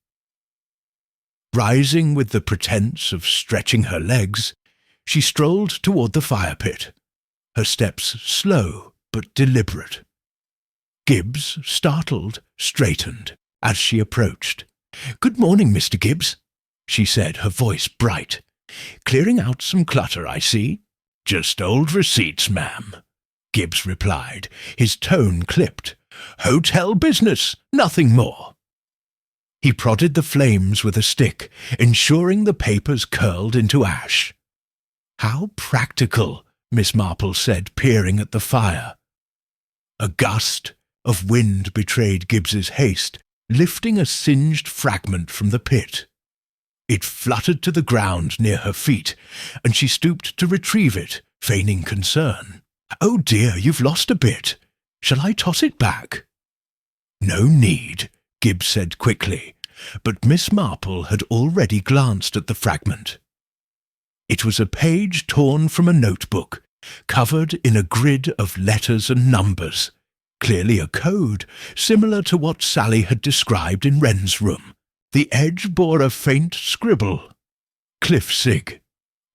Rising with the pretense of stretching her legs, she strolled toward the fire pit, her steps slow but deliberate. Gibbs, startled, straightened as she approached. "Good morning, Mr. Gibbs," she said, her voice bright. "Clearing out some clutter, I see." "Just old receipts, ma'am," Gibbs replied, his tone clipped. "Hotel business, nothing more." He prodded the flames with a stick, ensuring the papers curled into ash. "How practical," Miss Marple said, peering at the fire. A gust of wind betrayed Gibbs's haste, lifting a singed fragment from the pit. It fluttered to the ground near her feet, and she stooped to retrieve it, feigning concern. "Oh dear, you've lost a bit. Shall I toss it back?" "No need," Gibbs said quickly, but Miss Marple had already glanced at the fragment. It was a page torn from a notebook, covered in a grid of letters and numbers, clearly a code, similar to what Sally had described in Wren's room. The edge bore a faint scribble. Cliff Sig.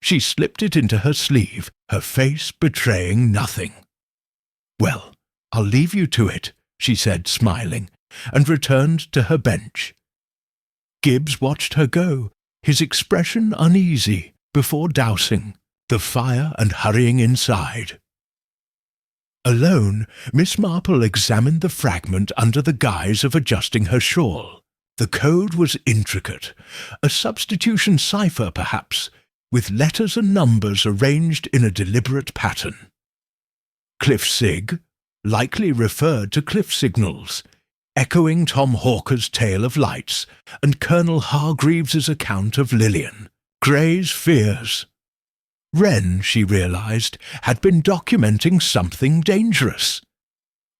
She slipped it into her sleeve, her face betraying nothing. "Well, I'll leave you to it," she said, smiling, and returned to her bench. Gibbs watched her go, his expression uneasy, before dousing the fire and hurrying inside. Alone, Miss Marple examined the fragment under the guise of adjusting her shawl. The code was intricate, a substitution cipher perhaps, with letters and numbers arranged in a deliberate pattern. Cliff Sig likely referred to cliff signals, echoing Tom Hawker's tale of lights and Colonel Hargreaves's account of Lillian, Gray's fears. Wren, she realized, had been documenting something dangerous.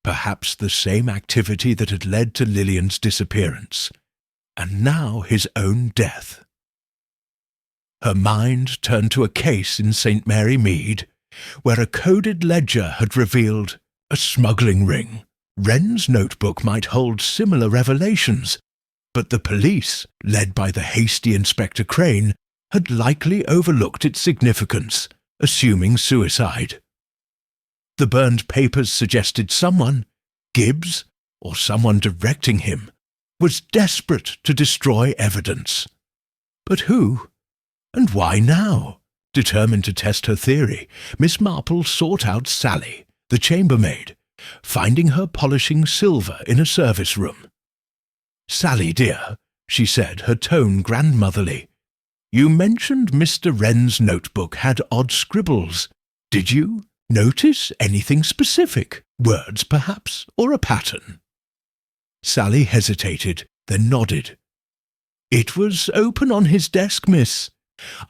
Perhaps the same activity that had led to Lillian's disappearance, and now his own death. Her mind turned to a case in St. Mary Mead, where a coded ledger had revealed a smuggling ring. Wren's notebook might hold similar revelations, but the police, led by the hasty Inspector Crane, had likely overlooked its significance, assuming suicide. The burned papers suggested someone, Gibbs, or someone directing him, was desperate to destroy evidence. But who? And why now? Determined to test her theory, Miss Marple sought out Sally, the chambermaid, finding her polishing silver in a service room. "Sally, dear," she said, her tone grandmotherly, "you mentioned Mr. Wren's notebook had odd scribbles. Did you notice anything specific? Words, perhaps, or a pattern?" Sally hesitated, then nodded. "It was open on his desk, miss.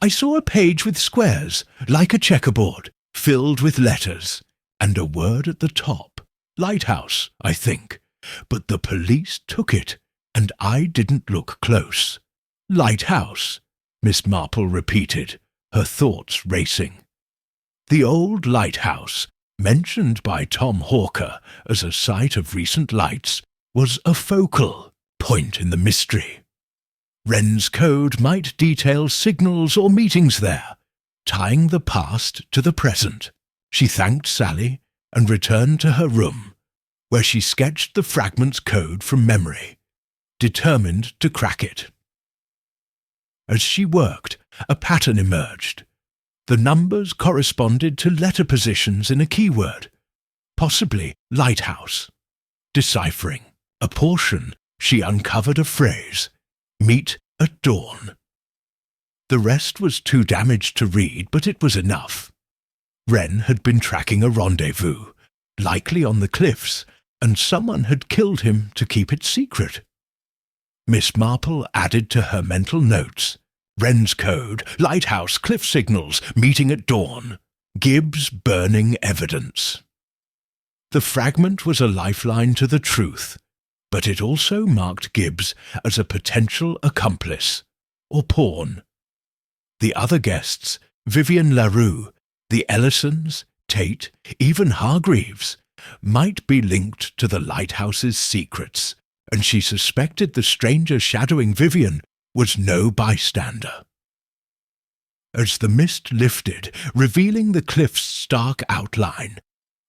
I saw a page with squares, like a checkerboard, filled with letters, and a word at the top. Lighthouse, I think. But the police took it, and I didn't look close." "Lighthouse," Miss Marple repeated, her thoughts racing. The old lighthouse, mentioned by Tom Hawker as a site of recent lights, was a focal point in the mystery. Wren's code might detail signals or meetings there, tying the past to the present. She thanked Sally and returned to her room, where she sketched the fragment's code from memory, determined to crack it. As she worked, a pattern emerged. The numbers corresponded to letter positions in a keyword, possibly lighthouse. Deciphering a portion, she uncovered a phrase, "Meet at dawn." The rest was too damaged to read, but it was enough. Wren had been tracking a rendezvous, likely on the cliffs, and someone had killed him to keep it secret. Miss Marple added to her mental notes, "Wren's code, lighthouse, cliff signals, meeting at dawn, Gibbs burning evidence." The fragment was a lifeline to the truth, but it also marked Gibbs as a potential accomplice, or pawn. The other guests, Vivian LaRue, the Ellisons, Tate, even Hargreaves, might be linked to the lighthouse's secrets, and she suspected the stranger shadowing Vivian was no bystander. As the mist lifted, revealing the cliff's stark outline,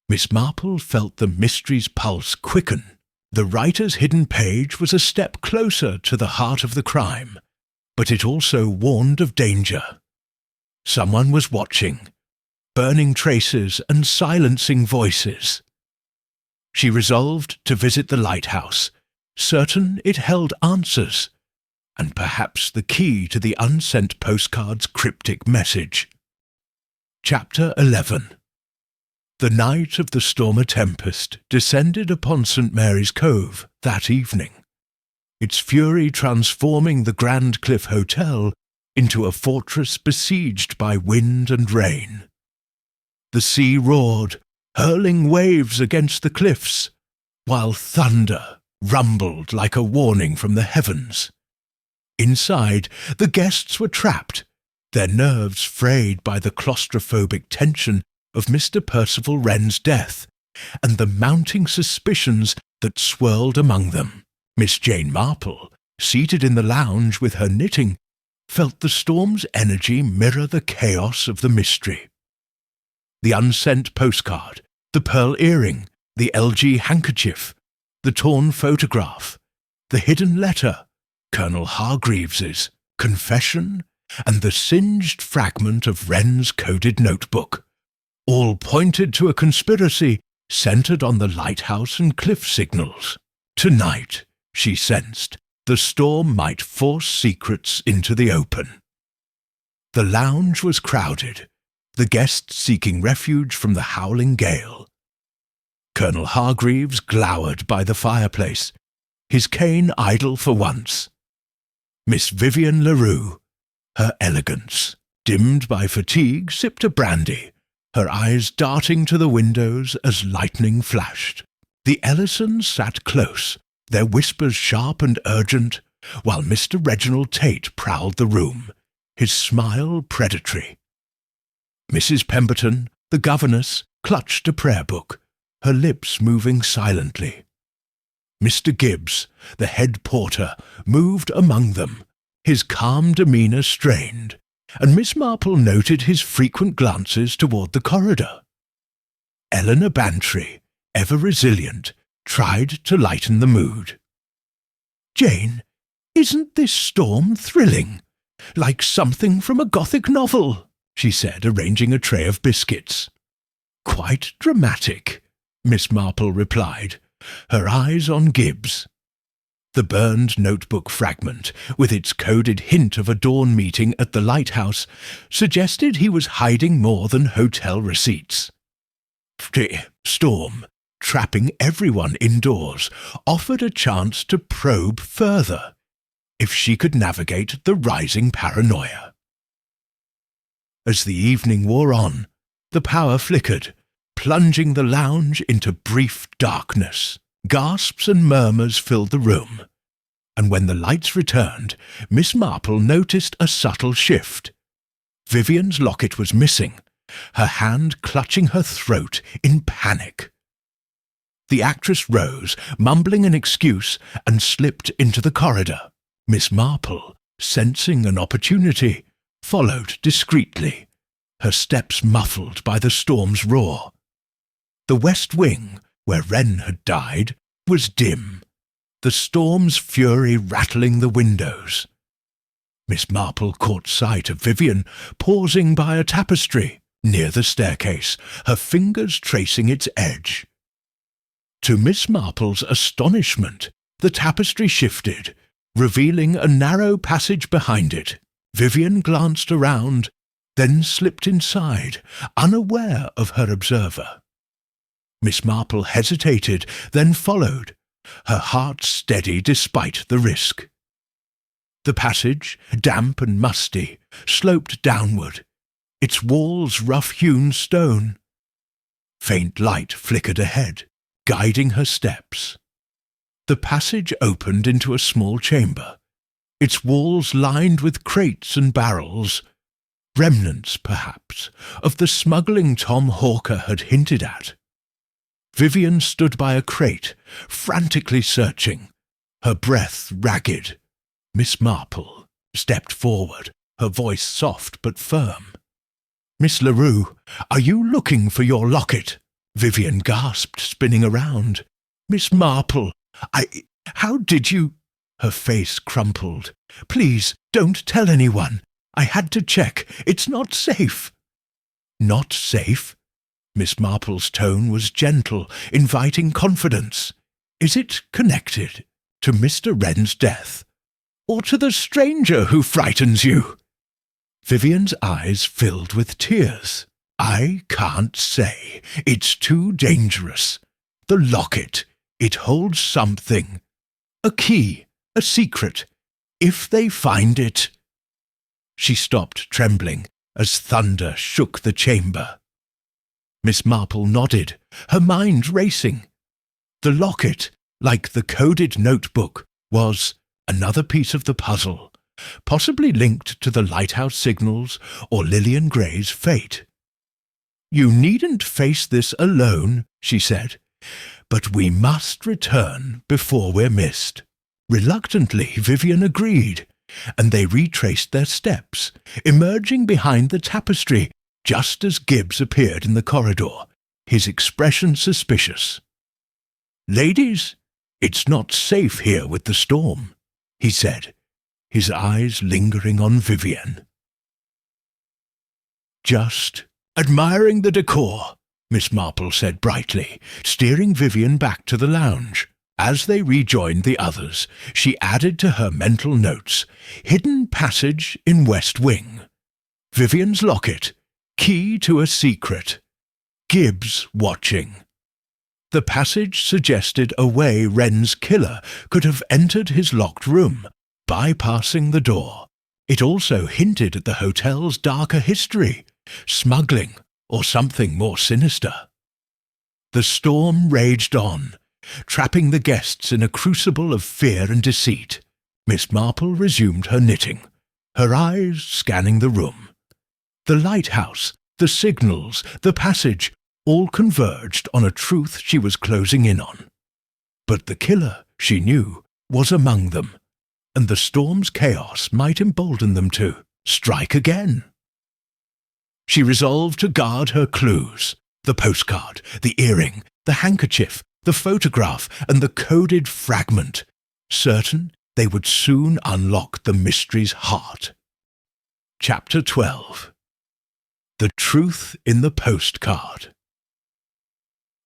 Miss Marple felt the mystery's pulse quicken. The writer's hidden page was a step closer to the heart of the crime, but it also warned of danger. Someone was watching, burning traces and silencing voices. She resolved to visit the lighthouse, certain it held answers, and perhaps the key to the Unsent Postcard's cryptic message. Chapter 11. The night of the Stormer Tempest descended upon St. Mary's Cove that evening, its fury transforming the Grand Cliff Hotel into a fortress besieged by wind and rain. The sea roared, hurling waves against the cliffs, while thunder rumbled like a warning from the heavens. Inside, the guests were trapped, their nerves frayed by the claustrophobic tension of Mr. Percival Wren's death, and the mounting suspicions that swirled among them. Miss Jane Marple, seated in the lounge with her knitting, felt the storm's energy mirror the chaos of the mystery. The unsent postcard, the pearl earring, the LG handkerchief, the torn photograph, the hidden letter, Colonel Hargreaves's confession, and the singed fragment of Wren's coded notebook, all pointed to a conspiracy centered on the lighthouse and cliff signals. Tonight, she sensed, the storm might force secrets into the open. The lounge was crowded, the guests seeking refuge from the howling gale. Colonel Hargreaves glowered by the fireplace, his cane idle for once. Miss Vivian LaRue, her elegance dimmed by fatigue, sipped a brandy, her eyes darting to the windows as lightning flashed. The Ellisons sat close, their whispers sharp and urgent, while Mr. Reginald Tate prowled the room, his smile predatory. Mrs. Pemberton, The governess clutched a prayer book, her lips moving silently. Mr. Gibbs, the head porter, moved among them, his calm demeanour strained, and Miss Marple noted his frequent glances toward the corridor. Eleanor Bantry, ever resilient, tried to lighten the mood. "Jane, isn't this storm thrilling? Like something from a Gothic novel," she said, arranging a tray of biscuits. "Quite dramatic," Miss Marple replied, her eyes on Gibbs. The burned notebook fragment, with its coded hint of a dawn meeting at the lighthouse, suggested he was hiding more than hotel receipts. The storm, trapping everyone indoors, offered a chance to probe further, if she could navigate the rising paranoia. As the evening wore on, the power flickered, plunging the lounge into brief darkness. Gasps and murmurs filled the room, and when the lights returned, Miss Marple noticed a subtle shift. Vivian's locket was missing, her hand clutching her throat in panic. The actress rose, mumbling an excuse, and slipped into the corridor. Miss Marple, sensing an opportunity, followed discreetly, her steps muffled by the storm's roar. The west wing, where Wren had died, was dim, the storm's fury rattling the windows. Miss Marple caught sight of Vivian pausing by a tapestry near the staircase, her fingers tracing its edge. To Miss Marple's astonishment, the tapestry shifted, revealing a narrow passage behind it. Vivian glanced around, then slipped inside, unaware of her observer. Miss Marple hesitated, then followed, her heart steady despite the risk. The passage, damp and musty, sloped downward, its walls rough-hewn stone. Faint light flickered ahead, guiding her steps. The passage opened into a small chamber, its walls lined with crates and barrels, remnants, perhaps, of the smuggling Tom Hawker had hinted at. Vivian stood by a crate, frantically searching, her breath ragged. Miss Marple stepped forward, her voice soft but firm. "Miss LaRue, are you looking for your locket?" Vivian gasped, spinning around. "Miss Marple, how did you—" Her face crumpled. "Please, don't tell anyone. I had to check. It's not safe." "Not safe?" Miss Marple's tone was gentle, inviting confidence. "Is it connected to Mr. Wren's death? Or to the stranger who frightens you?" Vivian's eyes filled with tears. "I can't say. It's too dangerous. The locket, it holds something. A key, a secret. If they find it—" She stopped, trembling, as thunder shook the chamber. Miss Marple nodded, her mind racing. The locket, like the coded notebook, was another piece of the puzzle, possibly linked to the lighthouse signals or Lillian Gray's fate. "You needn't face this alone," she said, "but we must return before we're missed." Reluctantly, Vivian agreed, and they retraced their steps, emerging behind the tapestry just as Gibbs appeared in the corridor, his expression suspicious. "Ladies, it's not safe here with the storm," he said, his eyes lingering on Vivian. "Just admiring the decor," Miss Marple said brightly, steering Vivian back to the lounge. As they rejoined the others, she added to her mental notes, "Hidden passage in West Wing. Vivian's locket. Key to a secret. Gibbs watching." The passage suggested a way Wren's killer could have entered his locked room, bypassing the door. It also hinted at the hotel's darker history, smuggling, or something more sinister. The storm raged on, trapping the guests in a crucible of fear and deceit. Miss Marple resumed her knitting, her eyes scanning the room. The lighthouse, the signals, the passage, all converged on a truth she was closing in on. But the killer, she knew, was among them, and the storm's chaos might embolden them to strike again. She resolved to guard her clues, the postcard, the earring, the handkerchief, the photograph, and the coded fragment, certain they would soon unlock the mystery's heart. Chapter 12. The Truth in the Postcard.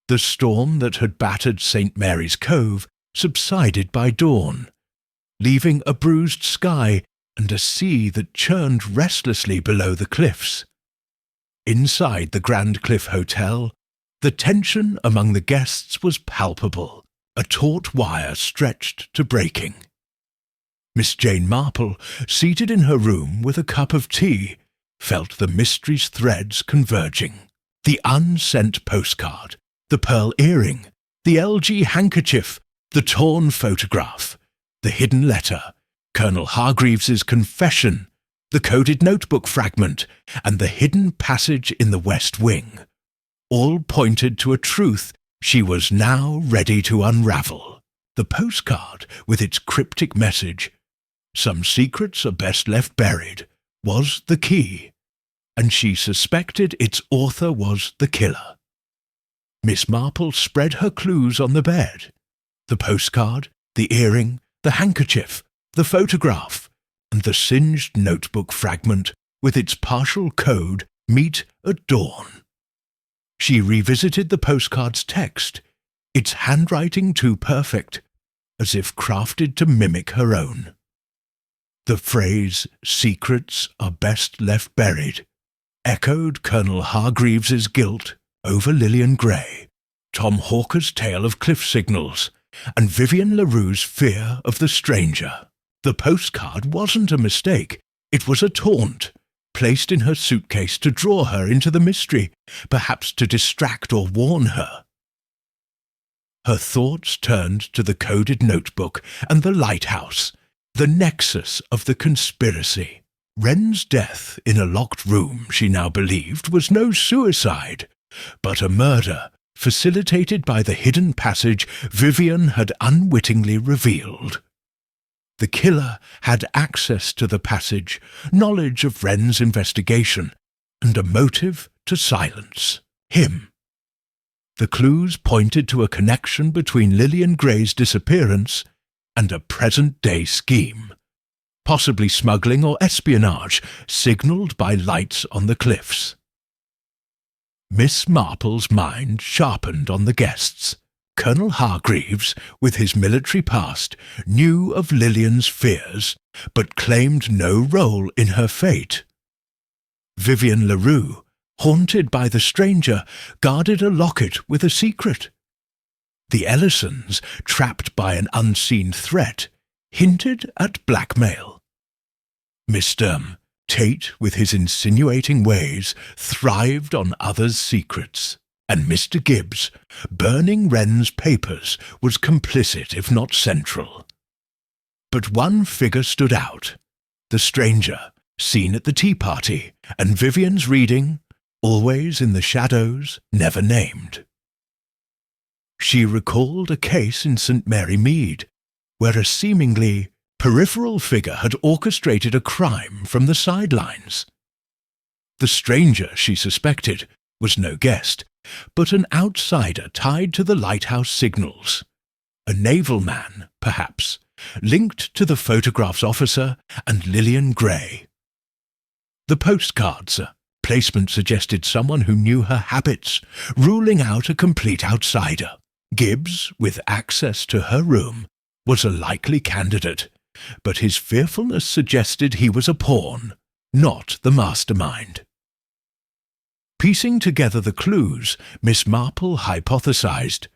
The storm that had battered St. Mary's Cove subsided by dawn, leaving a bruised sky and a sea that churned restlessly below the cliffs. Inside the Grand Cliff Hotel, the tension among the guests was palpable, a taut wire stretched to breaking. Miss Jane Marple, seated in her room with a cup of tea, felt the mystery's threads converging. The unsent postcard, the pearl earring, the LG handkerchief, the torn photograph, the hidden letter, Colonel Hargreaves's confession, the coded notebook fragment, and the hidden passage in the West Wing, all pointed to a truth she was now ready to unravel. The postcard, with its cryptic message, "Some secrets are best left buried," was the key, and she suspected its author was the killer. Miss Marple spread her clues on the bed. The postcard, the earring, the handkerchief, the photograph, and the singed notebook fragment with its partial code meet at dawn. She revisited the postcard's text, its handwriting too perfect, as if crafted to mimic her own. The phrase, "secrets are best left buried," echoed Colonel Hargreaves's guilt over Lillian Gray, Tom Hawker's tale of cliff signals, and Vivian LaRue's fear of the stranger. The postcard wasn't a mistake, it was a taunt, placed in her suitcase to draw her into the mystery, perhaps to distract or warn her. Her thoughts turned to the coded notebook and the lighthouse, the nexus of the conspiracy. Wren's death in a locked room, she now believed, was no suicide, but a murder facilitated by the hidden passage Vivian had unwittingly revealed. The killer had access to the passage, knowledge of Wren's investigation, and a motive to silence him. The clues pointed to a connection between Lillian Gray's disappearance and a present-day scheme, possibly smuggling or espionage, signalled by lights on the cliffs. Miss Marple's mind sharpened on the guests. Colonel Hargreaves, with his military past, knew of Lillian's fears, but claimed no role in her fate. Vivian LaRue, haunted by the stranger, guarded a locket with a secret. The Ellisons, trapped by an unseen threat, hinted at blackmail. Mr. Tate, with his insinuating ways, thrived on others' secrets. And Mr. Gibbs, burning Wren's papers, was complicit if not central. But one figure stood out, the stranger, seen at the tea party, and Vivian's reading, always in the shadows, never named. She recalled a case in St. Mary Mead, where a seemingly peripheral figure had orchestrated a crime from the sidelines. The stranger, she suspected, was no guest, but an outsider tied to the lighthouse signals. A naval man, perhaps, linked to the photograph's officer and Lillian Gray. The postcards placement suggested someone who knew her habits, ruling out a complete outsider. Gibbs, with access to her room, was a likely candidate, but his fearfulness suggested he was a pawn, not the mastermind. Piecing together the clues, Miss Marple hypothesized.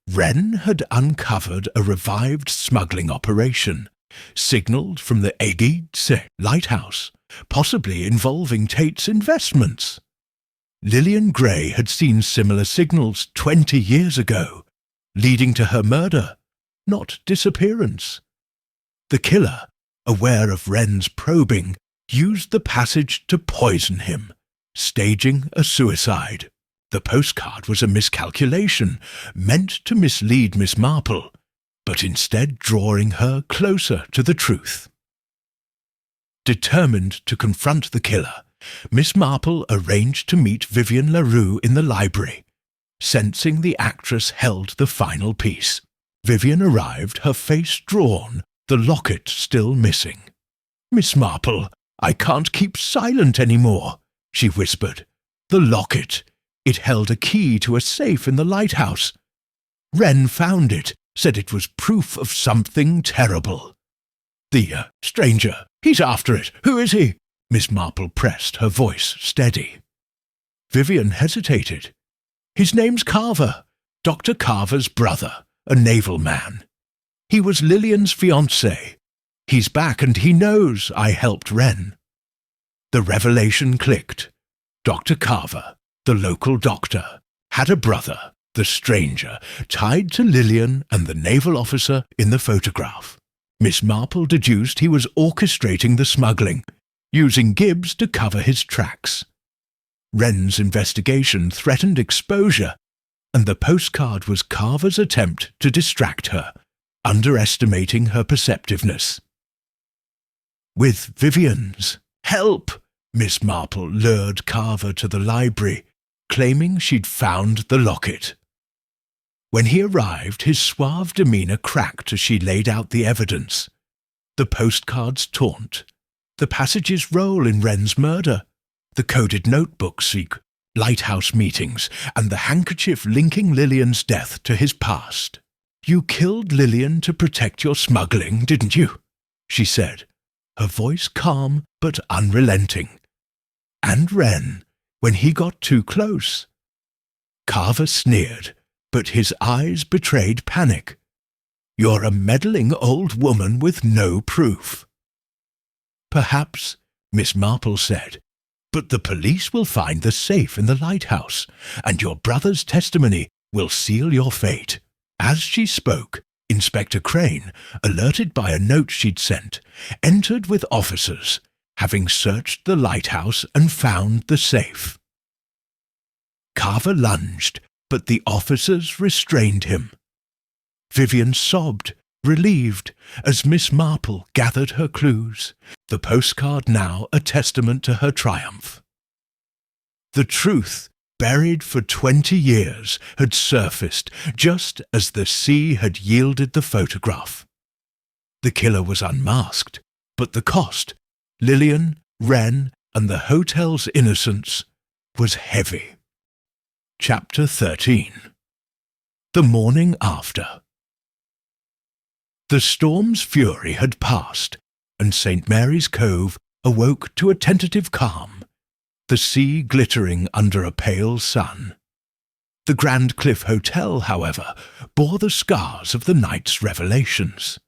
Wren had uncovered a revived smuggling operation, signalled from the Agatha lighthouse, possibly involving Tate's investments. Lillian Gray had seen similar signals 20 years ago, leading to her murder, not disappearance. The killer, aware of Wren's probing, used the passage to poison him, staging a suicide. The postcard was a miscalculation, meant to mislead Miss Marple, but instead drawing her closer to the truth. Determined to confront the killer, Miss Marple arranged to meet Vivian LaRue in the library. Sensing the actress held the final piece, Vivian arrived, her face drawn, the locket still missing. "Miss Marple, I can't keep silent any more," she whispered. "The locket. It held a key to a safe in the lighthouse. Wren found it, said it was proof of something terrible. The stranger, he's after it. Who is he?" Miss Marple pressed, her voice steady. Vivian hesitated. "His name's Carver, Dr. Carver's brother, a naval man. He was Lillian's fiancé. He's back and he knows I helped Wren." The revelation clicked. Dr. Carver, the local doctor, had a brother, the stranger, tied to Lillian and the naval officer in the photograph. Miss Marple deduced he was orchestrating the smuggling, using Gibbs to cover his tracks. Wren's investigation threatened exposure, and the postcard was Carver's attempt to distract her, underestimating her perceptiveness. With Vivian's help, Miss Marple lured Carver to the library, claiming she'd found the locket. When he arrived, his suave demeanour cracked as she laid out the evidence. The postcard's taunt, the passage's role in Wren's murder, the coded notebook seek, lighthouse meetings, and the handkerchief linking Lillian's death to his past. "You killed Lillian to protect your smuggling, didn't you?" she said, her voice calm but unrelenting. "And Wren, when he got too close." Carver sneered, but his eyes betrayed panic. "You're a meddling old woman with no proof." "Perhaps," Miss Marple said, "but the police will find the safe in the lighthouse, and your brother's testimony will seal your fate." As she spoke, Inspector Crane, alerted by a note she'd sent, entered with officers, having searched the lighthouse and found the safe. Carver lunged, but the officers restrained him. Vivian sobbed, relieved, as Miss Marple gathered her clues, the postcard now a testament to her triumph. The truth, buried for 20 years, had surfaced just as the sea had yielded the photograph. The killer was unmasked, but the cost, Lillian, Wren, and the hotel's innocence, was heavy. Chapter 13. The morning after. The storm's fury had passed, and St. Mary's Cove awoke to a tentative calm, the sea glittering under a pale sun. The Grand Cliff Hotel, however, bore the scars of the night's revelations.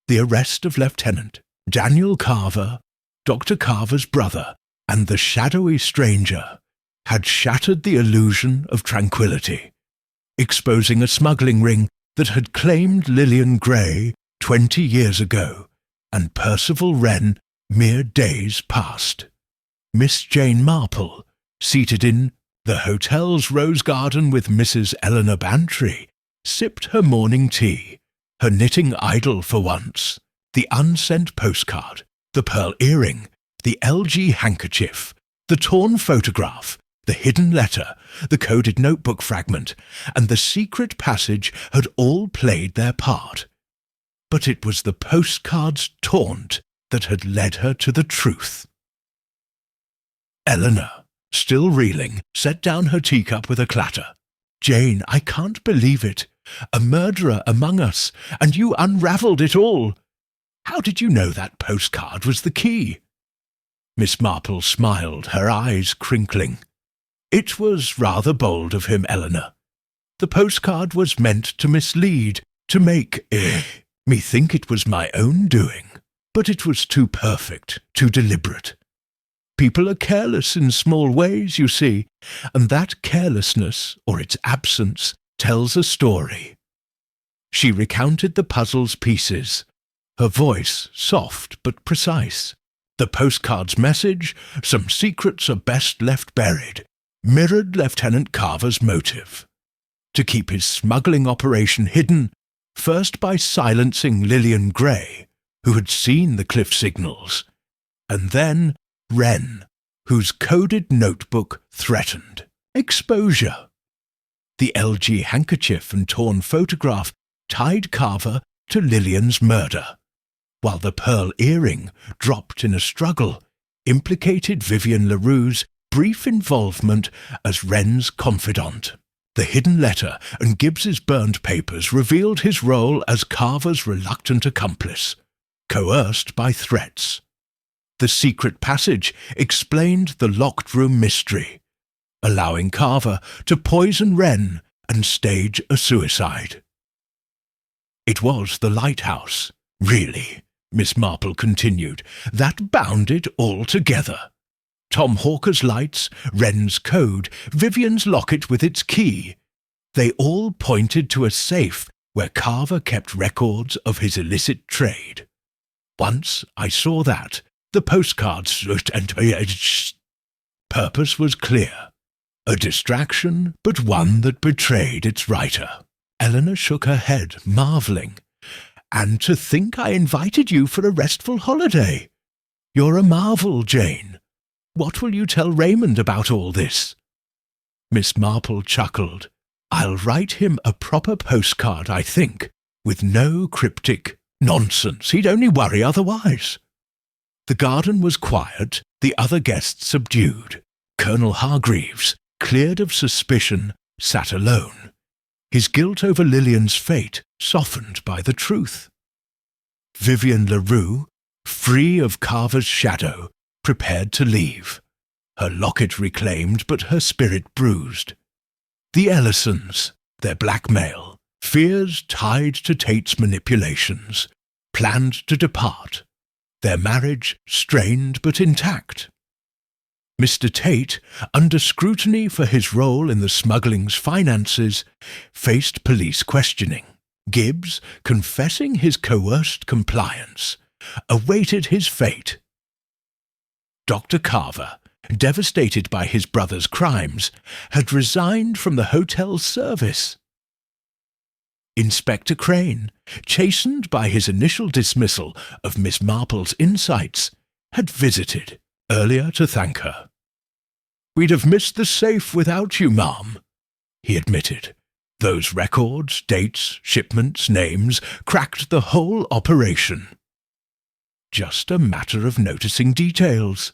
The arrest of Lieutenant Daniel Carver, Dr. Carver's brother, and the shadowy stranger had shattered the illusion of tranquility, exposing a smuggling ring that had claimed Lillian Gray 20 years ago and Percival Wren mere days past. Miss Jane Marple, seated in the hotel's rose garden with Mrs. Eleanor Bantry, sipped her morning tea, her knitting idle for once, the unsent postcard, the pearl earring, the LG handkerchief, the torn photograph, the hidden letter, the coded notebook fragment, and the secret passage had all played their part. But it was the postcard's taunt that had led her to the truth. Eleanor, still reeling, set down her teacup with a clatter. "Jane, I can't believe it. A murderer among us, and you unravelled it all. How did you know that postcard was the key?" Miss Marple smiled, her eyes crinkling. "It was rather bold of him, Eleanor. The postcard was meant to mislead, to make me think it was my own doing. But it was too perfect, too deliberate. People are careless in small ways, you see, and that carelessness, or its absence, tells a story." She recounted the puzzle's pieces, her voice soft but precise, The postcard's message, "Some secrets are best left buried," mirrored Lieutenant Carver's motive. To keep his smuggling operation hidden, first by silencing Lillian Gray, who had seen the cliff signals, and then Wren, whose coded notebook threatened exposure. The LG handkerchief and torn photograph tied Carver to Lillian's murder, while the pearl earring, dropped in a struggle, implicated Vivian LaRue's brief involvement as Wren's confidant. The hidden letter and Gibbs's burned papers revealed his role as Carver's reluctant accomplice, coerced by threats. The secret passage explained the locked room mystery, allowing Carver to poison Wren and stage a suicide. It was the lighthouse, really, Miss Marple continued, that bound it all together. Tom Hawker's lights, Wren's code, Vivian's locket with its key. They all pointed to a safe where Carver kept records of his illicit trade. Once I saw that, the postcard's purpose was clear. A distraction, but one that betrayed its writer. Eleanor shook her head, marvelling. "And to think I invited you for a restful holiday. You're a marvel, Jane. What will you tell Raymond about all this?" Miss Marple chuckled. "I'll write him a proper postcard, I think, with no cryptic nonsense. He'd only worry otherwise." The garden was quiet, the other guests subdued. Colonel Hargreaves, cleared of suspicion, sat alone, his guilt over Lillian's fate softened by the truth. Vivian LaRue, free of Carver's shadow, prepared to leave, her locket reclaimed but her spirit bruised. The Ellisons, their blackmail, fears tied to Tate's manipulations, planned to depart, their marriage strained but intact. Mr. Tate, under scrutiny for his role in the smuggling's finances, faced police questioning. Gibbs, confessing his coerced compliance, awaited his fate. Dr. Carver, devastated by his brother's crimes, had resigned from the hotel's service. Inspector Crane, chastened by his initial dismissal of Miss Marple's insights, had visited, earlier to thank her. "We'd have missed the safe without you, ma'am," he admitted. "Those records, dates, shipments, names, cracked the whole operation." "Just a matter of noticing details,"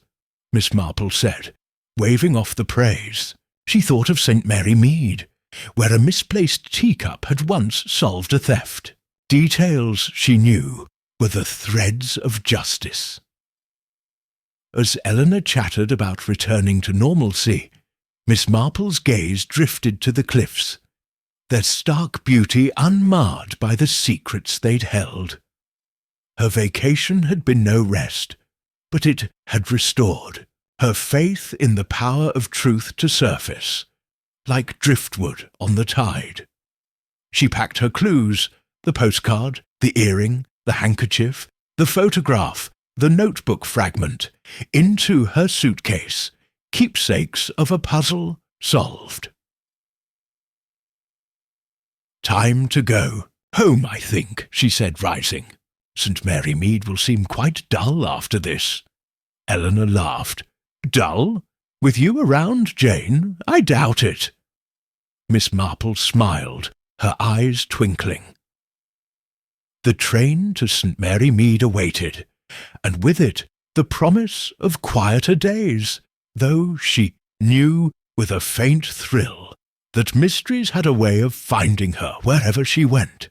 Miss Marple said, waving off the praise. She thought of St. Mary Mead, where a misplaced teacup had once solved a theft. Details, she knew, were the threads of justice. As Eleanor chattered about returning to normalcy, Miss Marple's gaze drifted to the cliffs, their stark beauty unmarred by the secrets they'd held. Her vacation had been no rest, but it had restored her faith in the power of truth to surface, like driftwood on the tide. She packed her clues, the postcard, the earring, the handkerchief, the photograph, the notebook fragment, into her suitcase, keepsakes of a puzzle solved. "Time to go. Home, I think," she said, rising. "St. Mary Mead will seem quite dull after this." Eleanor laughed. "Dull? With you around, Jane? I doubt it." Miss Marple smiled, her eyes twinkling. The train to St. Mary Mead awaited, and with it the promise of quieter days, though she knew with a faint thrill that mysteries had a way of finding her wherever she went.